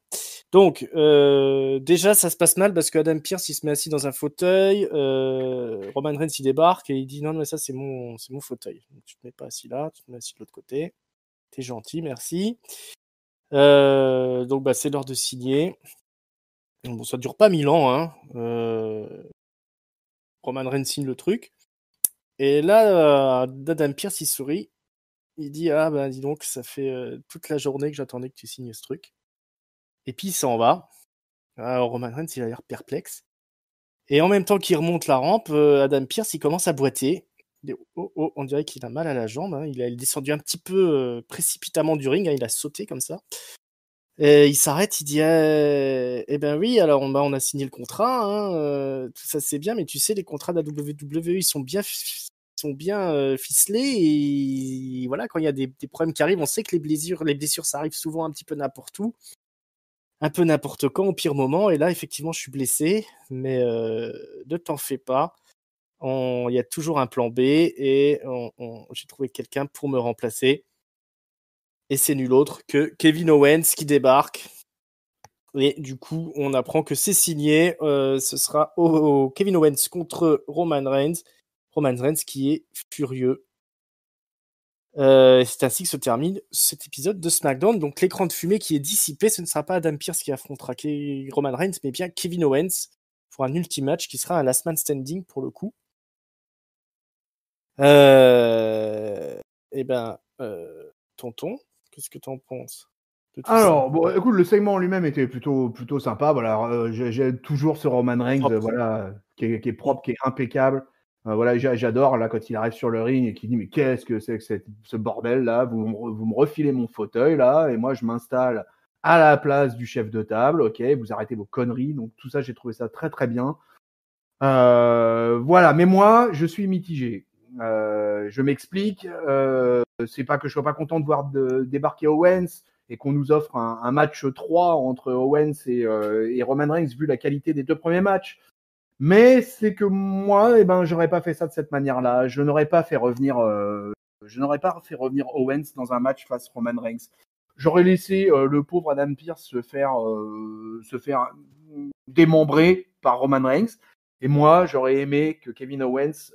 Donc déjà ça se passe mal parce que Adam Pearce il se met assis dans un fauteuil. Roman Reigns il débarque et il dit non mais ça c'est mon fauteuil. Donc, tu te mets pas assis là, tu te mets assis de l'autre côté. T'es gentil, merci. Donc bah c'est l'heure de signer. Bon ça dure pas 1000 ans hein. Roman Reigns signe le truc. Et là Adam Pearce il sourit. Il dit ah bah dis donc ça fait toute la journée que j'attendais que tu signes ce truc. Et puis il s'en va. Alors, Roman Reigns il a l'air perplexe. Et en même temps qu'il remonte la rampe, Adam Pearce il commence à boiter. Il dit, oh, on dirait qu'il a mal à la jambe. Hein. Il est descendu un petit peu précipitamment du ring. Hein. Il a sauté comme ça. Et il s'arrête, il dit eh ben oui, alors on a signé le contrat. Hein, tout ça c'est bien, mais tu sais les contrats de la WWE ils sont bien ficelés et voilà quand il y a des problèmes qui arrivent, on sait que les blessures ça arrive souvent un petit peu n'importe où. Un peu n'importe quand, au pire moment. Et là, effectivement, je suis blessé, mais ne t'en fais pas. Il y a toujours un plan B et j'ai trouvé quelqu'un pour me remplacer. Et c'est nul autre que Kevin Owens qui débarque. Et du coup, on apprend que c'est signé. Ce sera Kevin Owens contre Roman Reigns. Roman Reigns qui est furieux. C'est ainsi que se termine cet épisode de SmackDown. Donc l'écran de fumée qui est dissipé, ce ne sera pas Adam Pearce qui affrontera Roman Reigns, mais bien Kevin Owens pour un ultime match qui sera un last man standing pour le coup. Tonton, qu'est-ce que t'en penses de tout Alors, ça? bon, écoute, le segment en lui-même était plutôt sympa. Voilà, j'ai toujours ce Roman Reigns, Propre. voilà, qui est propre, qui est impeccable. Voilà, j'adore là quand il arrive sur le ring et qu'il dit mais qu'est-ce que c'est que ce bordel là, vous me refilez mon fauteuil là et moi je m'installe à la place du chef de table. Ok, vous arrêtez vos conneries. Donc tout ça, j'ai trouvé ça très très bien. Voilà, mais moi je suis mitigé. Je m'explique. C'est pas que je sois pas content de voir débarquer Owens et qu'on nous offre un match 3 entre Owens et Roman Reigns vu la qualité des deux premiers matchs. Mais c'est que moi, j'aurais pas fait ça de cette manière-là. Je n'aurais pas fait revenir Owens dans un match face Roman Reigns. J'aurais laissé le pauvre Adam Pearce se faire démembrer par Roman Reigns. Et moi, j'aurais aimé que Kevin Owens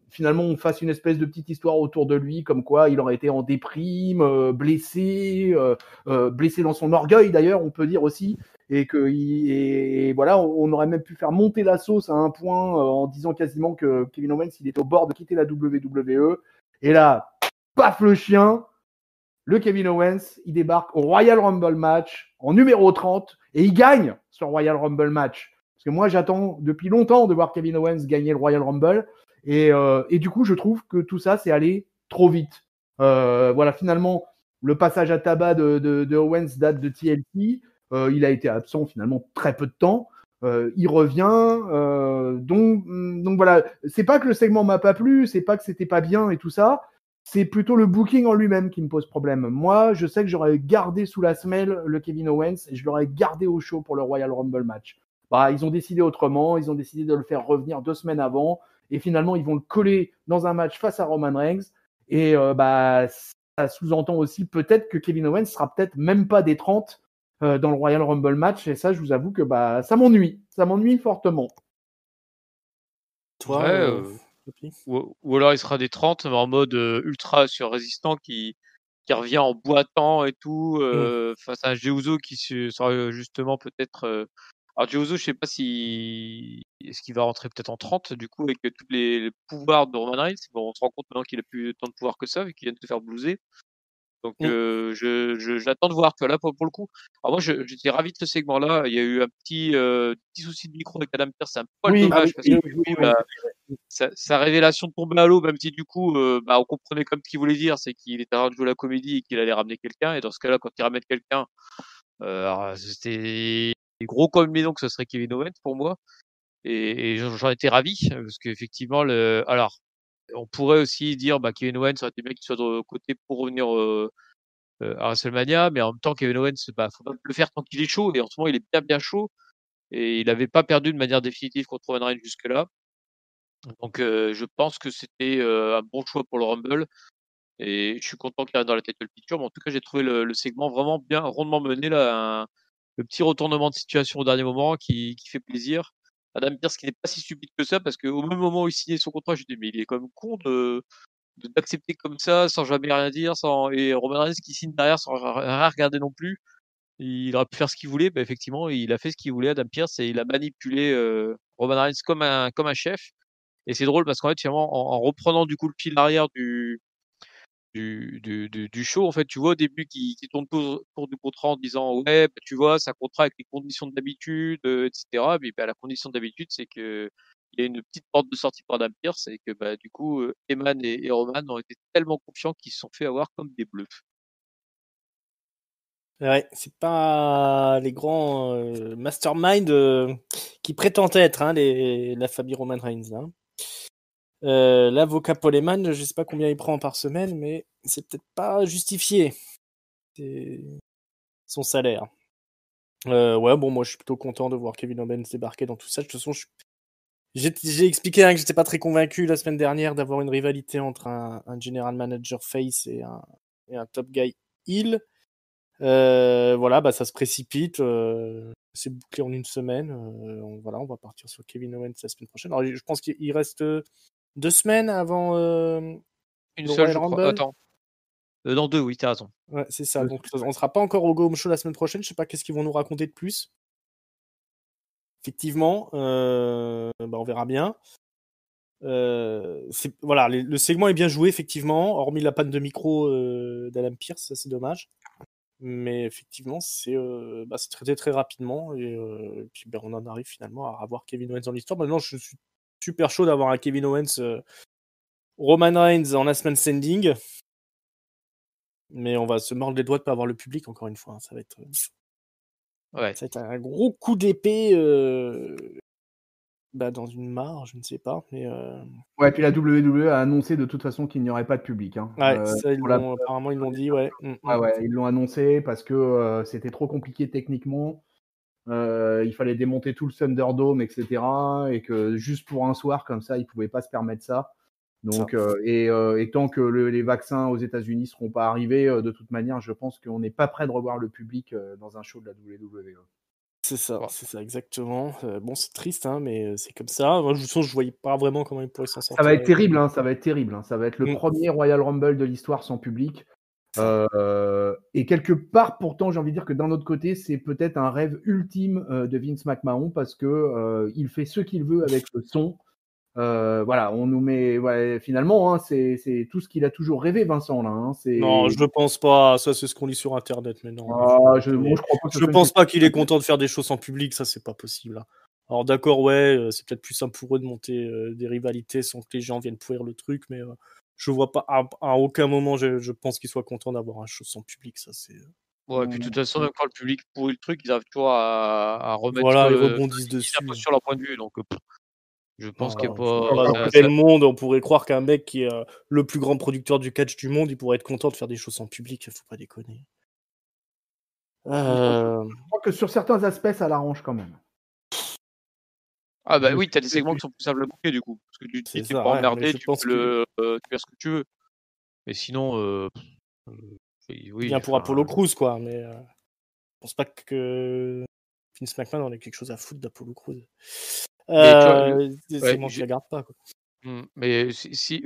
finalement on fasse une espèce de petite histoire autour de lui, comme quoi il aurait été en déprime, blessé dans son orgueil d'ailleurs, on peut dire aussi, et voilà, on aurait même pu faire monter la sauce à un point en disant quasiment que Kevin Owens il était au bord de quitter la WWE. Et là, paf le chien, le Kevin Owens, il débarque au Royal Rumble match en numéro 30 et il gagne ce Royal Rumble match. Parce que moi, j'attends depuis longtemps de voir Kevin Owens gagner le Royal Rumble. Et du coup, je trouve que tout ça, c'est allé trop vite. Voilà, finalement, le passage à tabac de Owens date de TLC. Il a été absent finalement très peu de temps. Il revient. Donc voilà, c'est pas que le segment m'a pas plu, c'est pas que c'était pas bien et tout ça. C'est plutôt le booking en lui-même qui me pose problème. Moi, je sais que j'aurais gardé sous la semelle le Kevin Owens et je l'aurais gardé au chaud pour le Royal Rumble match. Bah, ils ont décidé autrement, ils ont décidé de le faire revenir 2 semaines avant et finalement ils vont le coller dans un match face à Roman Reigns et ça sous-entend aussi peut-être que Kevin Owens sera peut-être même pas des 30 dans le Royal Rumble match et ça je vous avoue que ça m'ennuie fortement. Toi, Ouais, ou alors il sera des 30 mais en mode ultra sur résistant qui revient en boitant et tout face à Jey Uso qui sera justement peut-être alors Jey Uso je sais pas si est-ce qu'il va rentrer peut-être en 30 du coup avec tous les pouvoirs de Roman Reigns. Bon, on se rend compte maintenant qu'il a plus tant de pouvoir que ça vu qu'il vient de se faire blouser. Donc j'attends de voir, tu vois, là pour le coup. Alors moi j'étais ravi de ce segment-là. Il y a eu un petit souci de micro avec Adam Pearce, c'est un poil dommage parce que du coup sa révélation de tomber à l'eau, même si du coup on comprenait comme ce qu'il voulait dire, c'est qu'il était en train de jouer la comédie et qu'il allait ramener quelqu'un. Et dans ce cas-là, quand il ramène quelqu'un, alors, c'était gros comme une maison que ce serait Kevin Owens pour moi. Et j'en étais ravi parce qu'effectivement, alors, on pourrait aussi dire Kevin Owens aurait été bien qu'il soit de côté pour revenir à WrestleMania, mais en même temps, Kevin Owens, faut pas le faire tant qu'il est chaud. Et en ce moment, il est bien, bien chaud. Et il n'avait pas perdu de manière définitive contre Roman Reigns jusque-là. Donc, je pense que c'était un bon choix pour le Rumble. Et je suis content qu'il reste dans la title picture. Mais en tout cas, j'ai trouvé le segment vraiment bien, rondement mené là. Le petit retournement de situation au dernier moment qui fait plaisir. Adam Pearce qui n'est pas si stupide que ça parce qu'au même moment où il signait son contrat, je me dis mais il est quand même con d'accepter comme ça sans jamais rien dire, et Roman Reigns qui signe derrière sans rien regarder non plus. Il aurait pu faire ce qu'il voulait, effectivement, il a fait ce qu'il voulait, Adam Pearce, et il a manipulé Roman Reigns comme un chef. Et c'est drôle parce qu'en fait, finalement, en reprenant du coup le fil arrière du show, en fait, tu vois au début qui tourne autour du contrat en disant ouais, tu vois, ça contrat avec les conditions d'habitude, etc. Mais la condition d'habitude, c'est que il y a une petite porte de sortie pour Adam Pearce et que du coup, Heyman et Roman ont été tellement confiants qu'ils se sont fait avoir comme des bleus. Ouais, c'est pas les grands mastermind qui prétendent être la famille Roman Reigns. Hein. L'avocat Paul Heyman, je sais pas combien il prend par semaine, mais c'est peut-être pas justifié son salaire. Ouais, bon, moi je suis plutôt content de voir Kevin Owens débarquer dans tout ça. De toute façon, j'ai expliqué que j'étais pas très convaincu la semaine dernière d'avoir une rivalité entre un general manager face et un top guy heel. Voilà, ça se précipite. C'est bouclé en une semaine. On va partir sur Kevin Owens la semaine prochaine. Alors, je pense qu'il reste 2 semaines avant Une le seule, Royal je crois. Rumble. Attends. Dans 2, oui, t'as raison. Ouais, c'est ça. Donc, on sera pas encore au Go Home Show la semaine prochaine. Je sais pas qu'est-ce qu'ils vont nous raconter de plus. Effectivement, on verra bien. Voilà, le segment est bien joué, effectivement, hormis la panne de micro d'Adam Pearce, ça c'est dommage. Mais effectivement, c'est traité très rapidement et puis on en arrive finalement à avoir Kevin Owens dans l'histoire. Maintenant, je suis super chaud d'avoir un Kevin Owens Roman Reigns en last man standing. Mais on va se mordre les doigts de pas avoir le public encore une fois. Hein. Ça va être un gros coup d'épée dans une mare, je ne sais pas. Mais Ouais, puis la WWE a annoncé de toute façon qu'il n'y aurait pas de public. Hein. Ouais, ça, apparemment, ils l'ont dit, ouais. Ouais, ils l'ont annoncé parce que c'était trop compliqué techniquement. Il fallait démonter tout le Thunderdome, etc. Et que juste pour un soir comme ça, ils pouvaient pas se permettre ça. Donc, et tant que les vaccins aux États-Unis seront pas arrivés, de toute manière, je pense qu'on n'est pas prêt de revoir le public dans un show de la WWE. C'est ça, exactement. Bon, c'est triste, mais c'est comme ça. Moi, je voyais pas vraiment comment ils pourraient s'en sortir. Ça va être terrible, ça va être terrible. Ça va être le premier Royal Rumble de l'histoire sans public. Et quelque part, pourtant, j'ai envie de dire que d'un autre côté, c'est peut-être un rêve ultime de Vince McMahon parce que il fait ce qu'il veut avec le son. Voilà, on nous met. Finalement, c'est tout ce qu'il a toujours rêvé, Vincent. Là, non, je ne pense pas. Ça, c'est ce qu'on lit sur Internet. Mais non. Je pense pas qu'il est content de faire des choses en public. Ça, c'est pas possible. Alors, d'accord, ouais, c'est peut-être plus simple pour eux de monter des rivalités sans que les gens viennent pourrir le truc, mais je vois pas à aucun moment. Je pense qu'il soit content d'avoir un show sans public. Ça, c'est. Ouais, et puis de toute façon, même quand le public pourrit le truc, ils arrivent toujours à remettre. Voilà, ils rebondissent dessus. Sur leur point de vue, donc. Je pense qu'il n'y a pas. Le monde, on pourrait croire qu'un mec qui est le plus grand producteur du catch du monde, il pourrait être content de faire des choses en public. Faut pas déconner. Je crois que sur certains aspects, ça l'arrange quand même. Ah bah oui, t'as des segments qui sont plus simples à boucler du coup. Parce que tu t'es pas emmerdé, tu fais ce que tu veux. Mais sinon, oui. Bien pour Apollo Crews, quoi. Mais je pense pas que Vince McMahon en ait quelque chose à foutre d'Apollo Crews. Je la garde pas, quoi. Mais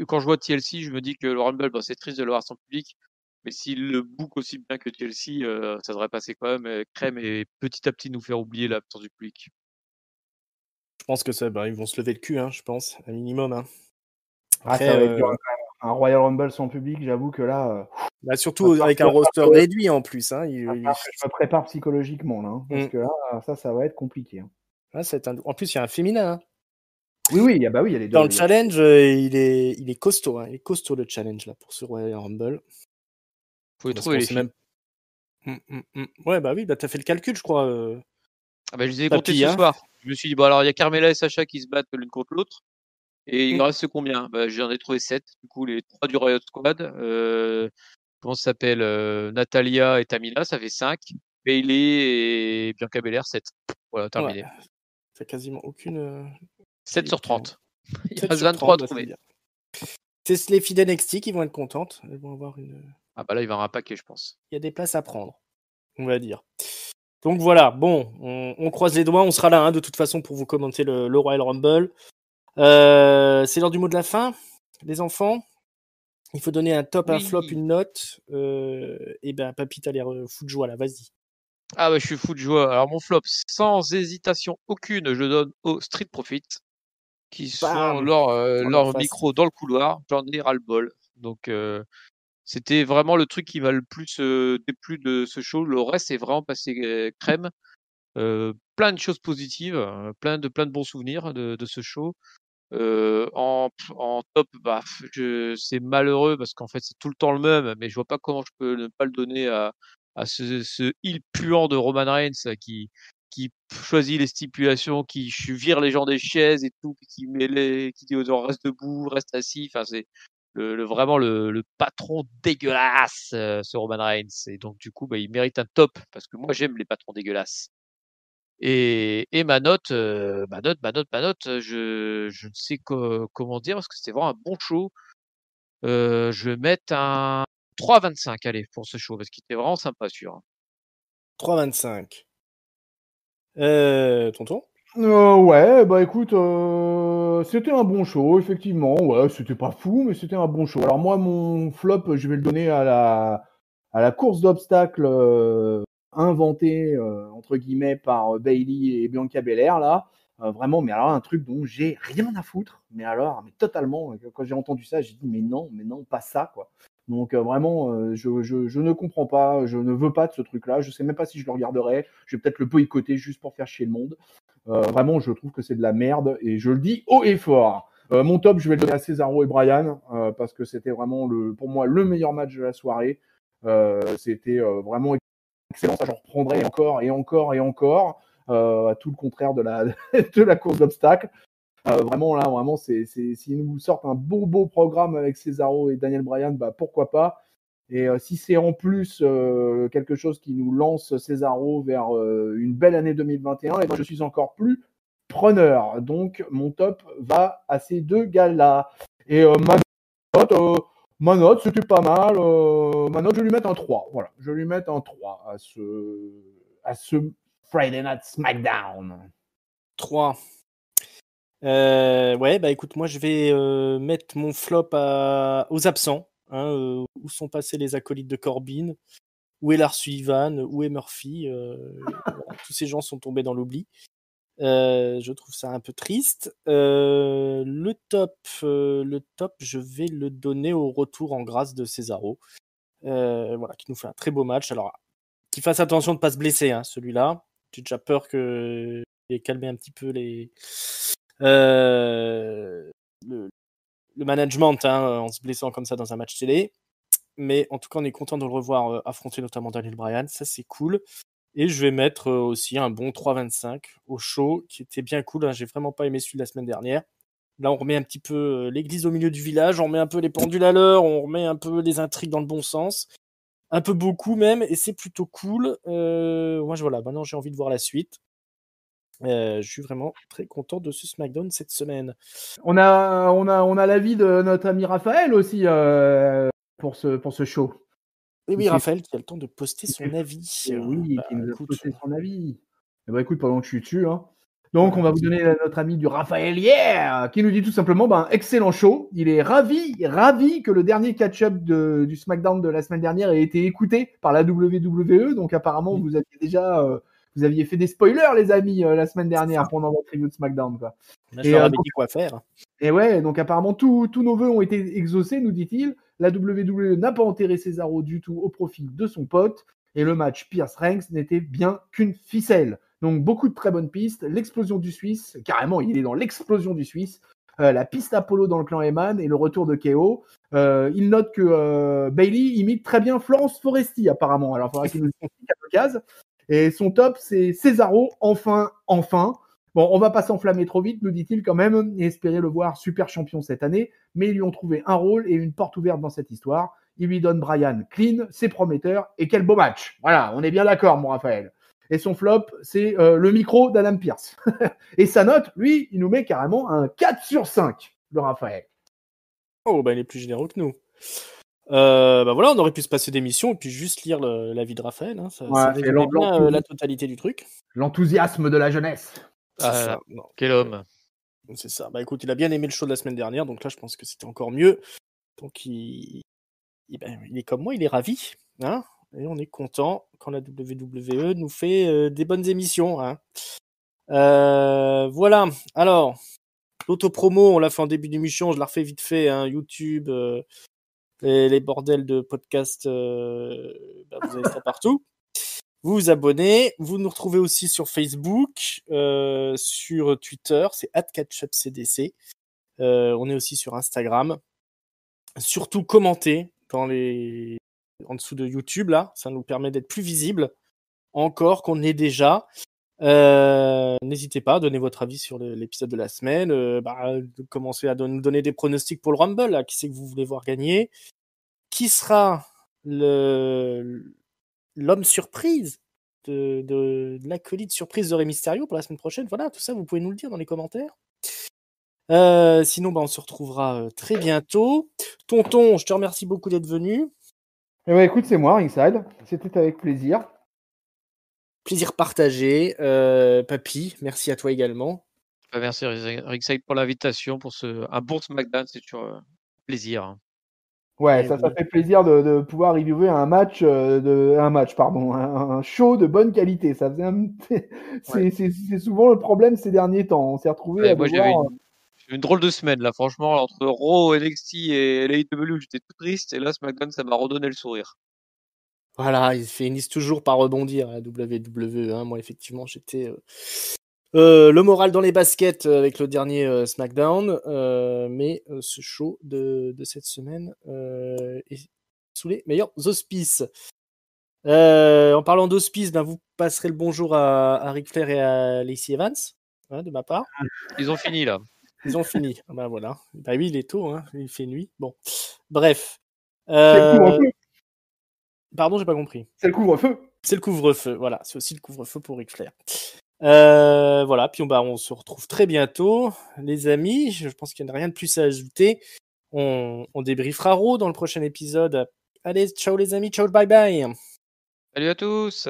quand je vois TLC, je me dis que le Rumble, c'est triste de le voir sans public. Mais s'il le book aussi bien que TLC, ça devrait passer quand même crème et petit à petit nous faire oublier l'absence du public. Je pense que ça, ils vont se lever le cul, je pense, un minimum. Après, ça va être dur, un Royal Rumble sans public, j'avoue que là. Surtout avec un roster réduit en plus. Je me prépare psychologiquement là, parce que là, ça va être compliqué. En plus, il y a un féminin. Oui, il y a les deux. Dans le challenge, il est costaud. Il est costaud le challenge là pour ce Royal Rumble. Faut y trouver les filles. Ouais, bah oui, t'as fait le calcul, je crois. Ah bah, je les ai comptés Papy, ce hein. soir. Je me suis dit, bon, alors il y a Carmela et Sacha qui se battent l'une contre l'autre. Et il Mm. reste combien? Bah, j'en ai trouvé 7. Du coup, les 3 du Riot Squad. Comment ça s'appelle? Natalia et Tamina, ça fait 5. Bailey et Bianca Belair, 7. Voilà, Ouais, terminé. t'as quasiment aucune. 7 sur qui- 30. Il 7 reste sur 23 à 30, bah, c'est trouver. bien. C'est les filles d'NXT qui vont être contentes. Elles vont avoir une. Ah bah là, il va y avoir un paquet, je pense. Il y a des places à prendre, on va dire. Donc voilà, bon, on croise les doigts, on sera là hein, de toute façon pour vous commenter le Royal Rumble. C'est l'heure du mot de la fin, les enfants. Il faut donner un top, un flop, Oui. une note. Et ben, Papy, t'as l'air fou de joie là, vas-y. Ah bah je suis fou de joie. Alors mon flop, sans hésitation aucune, je donne aux Street Profits qui sont Bam Dans leur leur face. micro dans le couloir. J'en ai ras-le-bol. Donc c'était vraiment le truc qui m'a le plus déplu de ce show. Le reste est vraiment passé crème. Plein de choses positives, plein de bons souvenirs de ce show. En top, bah, c'est malheureux parce qu'en fait c'est tout le temps le même, mais je vois pas comment je peux ne pas le donner à ce heel puant de Roman Reigns qui choisit les stipulations, qui vire les gens des chaises et tout, qui dit aux gens reste debout, reste assis. Enfin c'est vraiment le patron dégueulasse, ce Roman Reigns. Et donc du coup, bah, il mérite un top parce que moi j'aime les patrons dégueulasses. Et ma note, je ne sais comment dire parce que c'était vraiment un bon show. Je vais mettre un 3,25 allez pour ce show parce qu'il était vraiment sympa celui-là. 3,25. Tonton Ouais, bah écoute, c'était un bon show, effectivement. Ouais, c'était pas fou, mais c'était un bon show. Alors moi, mon flop, je vais le donner à la course d'obstacles inventée, entre guillemets, par Bailey et Bianca Belair, là. Vraiment, mais alors un truc dont j'ai rien à foutre. Mais alors, mais totalement. Quand j'ai entendu ça, j'ai dit, mais non, pas ça, quoi. Donc vraiment, je ne comprends pas, je ne veux pas de ce truc-là. Je sais même pas si je le regarderai. Je vais peut-être le boycotter juste pour faire chier le monde. Vraiment, je trouve que c'est de la merde et je le dis haut et fort. Mon top, je vais le donner à Cesaro et Bryan parce que c'était vraiment pour moi le meilleur match de la soirée. C'était vraiment excellent. Ça, j'en reprendrai encore et encore et encore. À tout le contraire de la course d'obstacles. Vraiment là, vraiment, s'ils nous sortent un beau programme avec Cesaro et Daniel Bryan, bah pourquoi pas. Et si c'est en plus quelque chose qui nous lance Cesaro vers une belle année 2021, et ben je suis encore plus preneur. Donc mon top va à ces deux gars-là. Et ma note, c'était pas mal. Ma note, je vais lui mettre un 3. Voilà, je vais lui mettre un 3 à ce Friday Night SmackDown. 3. Ouais, bah écoute, moi je vais mettre mon flop aux absents. Hein, où sont passés les acolytes de Corbin? Où est Lars Sullivan? Où est Murphy? Voilà, tous ces gens sont tombés dans l'oubli. Je trouve ça un peu triste. Le top, je vais le donner au retour en grâce de Cesaro. Voilà, qui nous fait un très beau match. Alors, qu'il fasse attention de ne pas se blesser, hein, celui-là. J'ai déjà peur qu'il ait calmé un petit peu le management hein, en se blessant comme ça dans un match télé. Mais en tout cas, on est content de le revoir affronter notamment Daniel Bryan. Ça, c'est cool. Et je vais mettre aussi un bon 3,25 au show, qui était bien cool. Hein. J'ai vraiment pas aimé celui de la semaine dernière. Là, on remet un petit peu l'église au milieu du village, on remet un peu les pendules à l'heure, on remet un peu les intrigues dans le bon sens. Un peu beaucoup même, et c'est plutôt cool. Moi, voilà, maintenant j'ai envie de voir la suite. Je suis vraiment très content de ce SmackDown cette semaine. On a l'avis de notre ami Raphaël aussi pour ce show. Et oui, Raphaël qui a le temps de poster son avis. Et oui, Bah, qui nous a écoute, posté son avis. Et bah écoute, pendant que je suis dessus, hein. Donc voilà, on va vous donner notre ami du Raphaël hier, qui nous dit tout simplement, excellent show. Il est ravi que le dernier catch-up du SmackDown de la semaine dernière ait été écouté par la WWE. Donc apparemment, vous aviez fait des spoilers, les amis, la semaine dernière pendant votre review de SmackDown, quoi. je leur avais dit quoi faire. Et ouais, donc apparemment tous nos vœux ont été exaucés, nous dit-il. La WWE n'a pas enterré Cesaro du tout au profit de son pote. Et le match Pierce-Reigns n'était bien qu'une ficelle. Donc beaucoup de très bonnes pistes. L'explosion du Suisse, carrément, il est dans l'explosion du Suisse. La piste Apollo dans le clan Heyman et le retour de KO. Il note que Bailey imite très bien Florence Foresti, apparemment. Alors il faudra qu'il nous explique à l'occasion. Et son top, c'est Cesaro, enfin. Bon, on va pas s'enflammer trop vite, nous dit-il quand même, et espérer le voir super champion cette année, mais ils lui ont trouvé un rôle et une porte ouverte dans cette histoire. Il lui donne Bryan clean, c'est prometteur, et quel beau match. Voilà, on est bien d'accord, mon Raphaël. Et son flop, c'est le micro d'Adam Pearce. Et sa note, lui, il nous met carrément un 4/5, le Raphaël. Oh, bah, il est plus généreux que nous. Bah voilà, on aurait pu se passer d'émission et puis juste lire l'avis de Raphaël. Hein. Ça Ouais, c'est résumait bien la totalité du truc. l'enthousiasme de la jeunesse. C'est Ah, ça. non. Quel homme. C'est ça. Bah écoute, il a bien aimé le show de la semaine dernière, donc là, je pense que c'était encore mieux. Donc il est comme moi, il est ravi. Hein, et on est content quand la WWE nous fait des bonnes émissions. Hein. Voilà. Alors, l'autopromo, on l'a fait en début d'émission, je la refais vite fait. Hein, YouTube, les bordels de podcast, bah, vous avez ça partout. Vous vous abonnez, vous nous retrouvez aussi sur Facebook, sur Twitter, c'est @catchupcdc. On est aussi sur Instagram. Surtout commentez en dessous de YouTube là, ça nous permet d'être plus visible encore qu'on est déjà. N'hésitez pas à donner votre avis sur l'épisode de la semaine. Commencez à nous donner des pronostics pour le Rumble. Là. Qui c'est que vous voulez voir gagner? Qui sera l'homme surprise de l'acolyte surprise de Rey Mysterio pour la semaine prochaine? Voilà, tout ça, vous pouvez nous le dire dans les commentaires. Sinon, on se retrouvera très bientôt. Tonton, je te remercie beaucoup d'être venu. Eh ben, écoute, c'est moi, Ringside. C'était avec plaisir. Plaisir partagé. Papy, merci à toi également. Merci Ringside pour l'invitation, pour un bon SmackDown, c'est toujours plaisir. Hein. Ouais, ça fait plaisir de pouvoir reviewer un show de bonne qualité. Ça faisait c'est souvent le problème ces derniers temps. On s'est retrouvé à moi, j'avais une drôle de semaine là, franchement, entre Raw, NXT et l'AEW, j'étais tout triste, et là SmackDown, ça m'a redonné le sourire. Voilà, ils finissent toujours par rebondir à la WWE. Hein. Moi, effectivement, j'étais le moral dans les baskets avec le dernier SmackDown, mais ce show de cette semaine est sous les meilleurs auspices. En parlant d'auspices, vous passerez le bonjour à Ric Flair et à Lacey Evans, hein, de ma part. Ils ont fini là. Ils ont fini. Voilà. Bah oui, il est tôt, hein. Il fait nuit. Bon, bref. C'est le couvre-feu. Pardon, j'ai pas compris. C'est le couvre-feu. C'est le couvre-feu. Voilà, c'est aussi le couvre-feu pour Ric Flair. Voilà, puis on se retrouve très bientôt, les amis. Je pense qu'il n'y a rien de plus à ajouter. On débriefera Raw dans le prochain épisode. Allez, ciao les amis, ciao, bye bye. Salut à tous.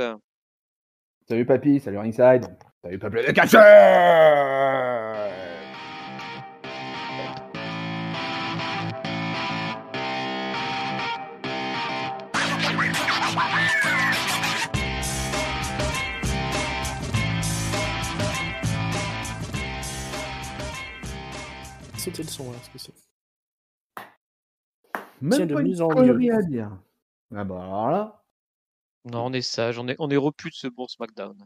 Salut Papy, salut Ringside. Salut peuple de catcheurs. Sauter le son, là, ce que c'est. Même pas une connerie à dire. Ah bah alors là. Non, on est sage, on est repu de ce bon SmackDown.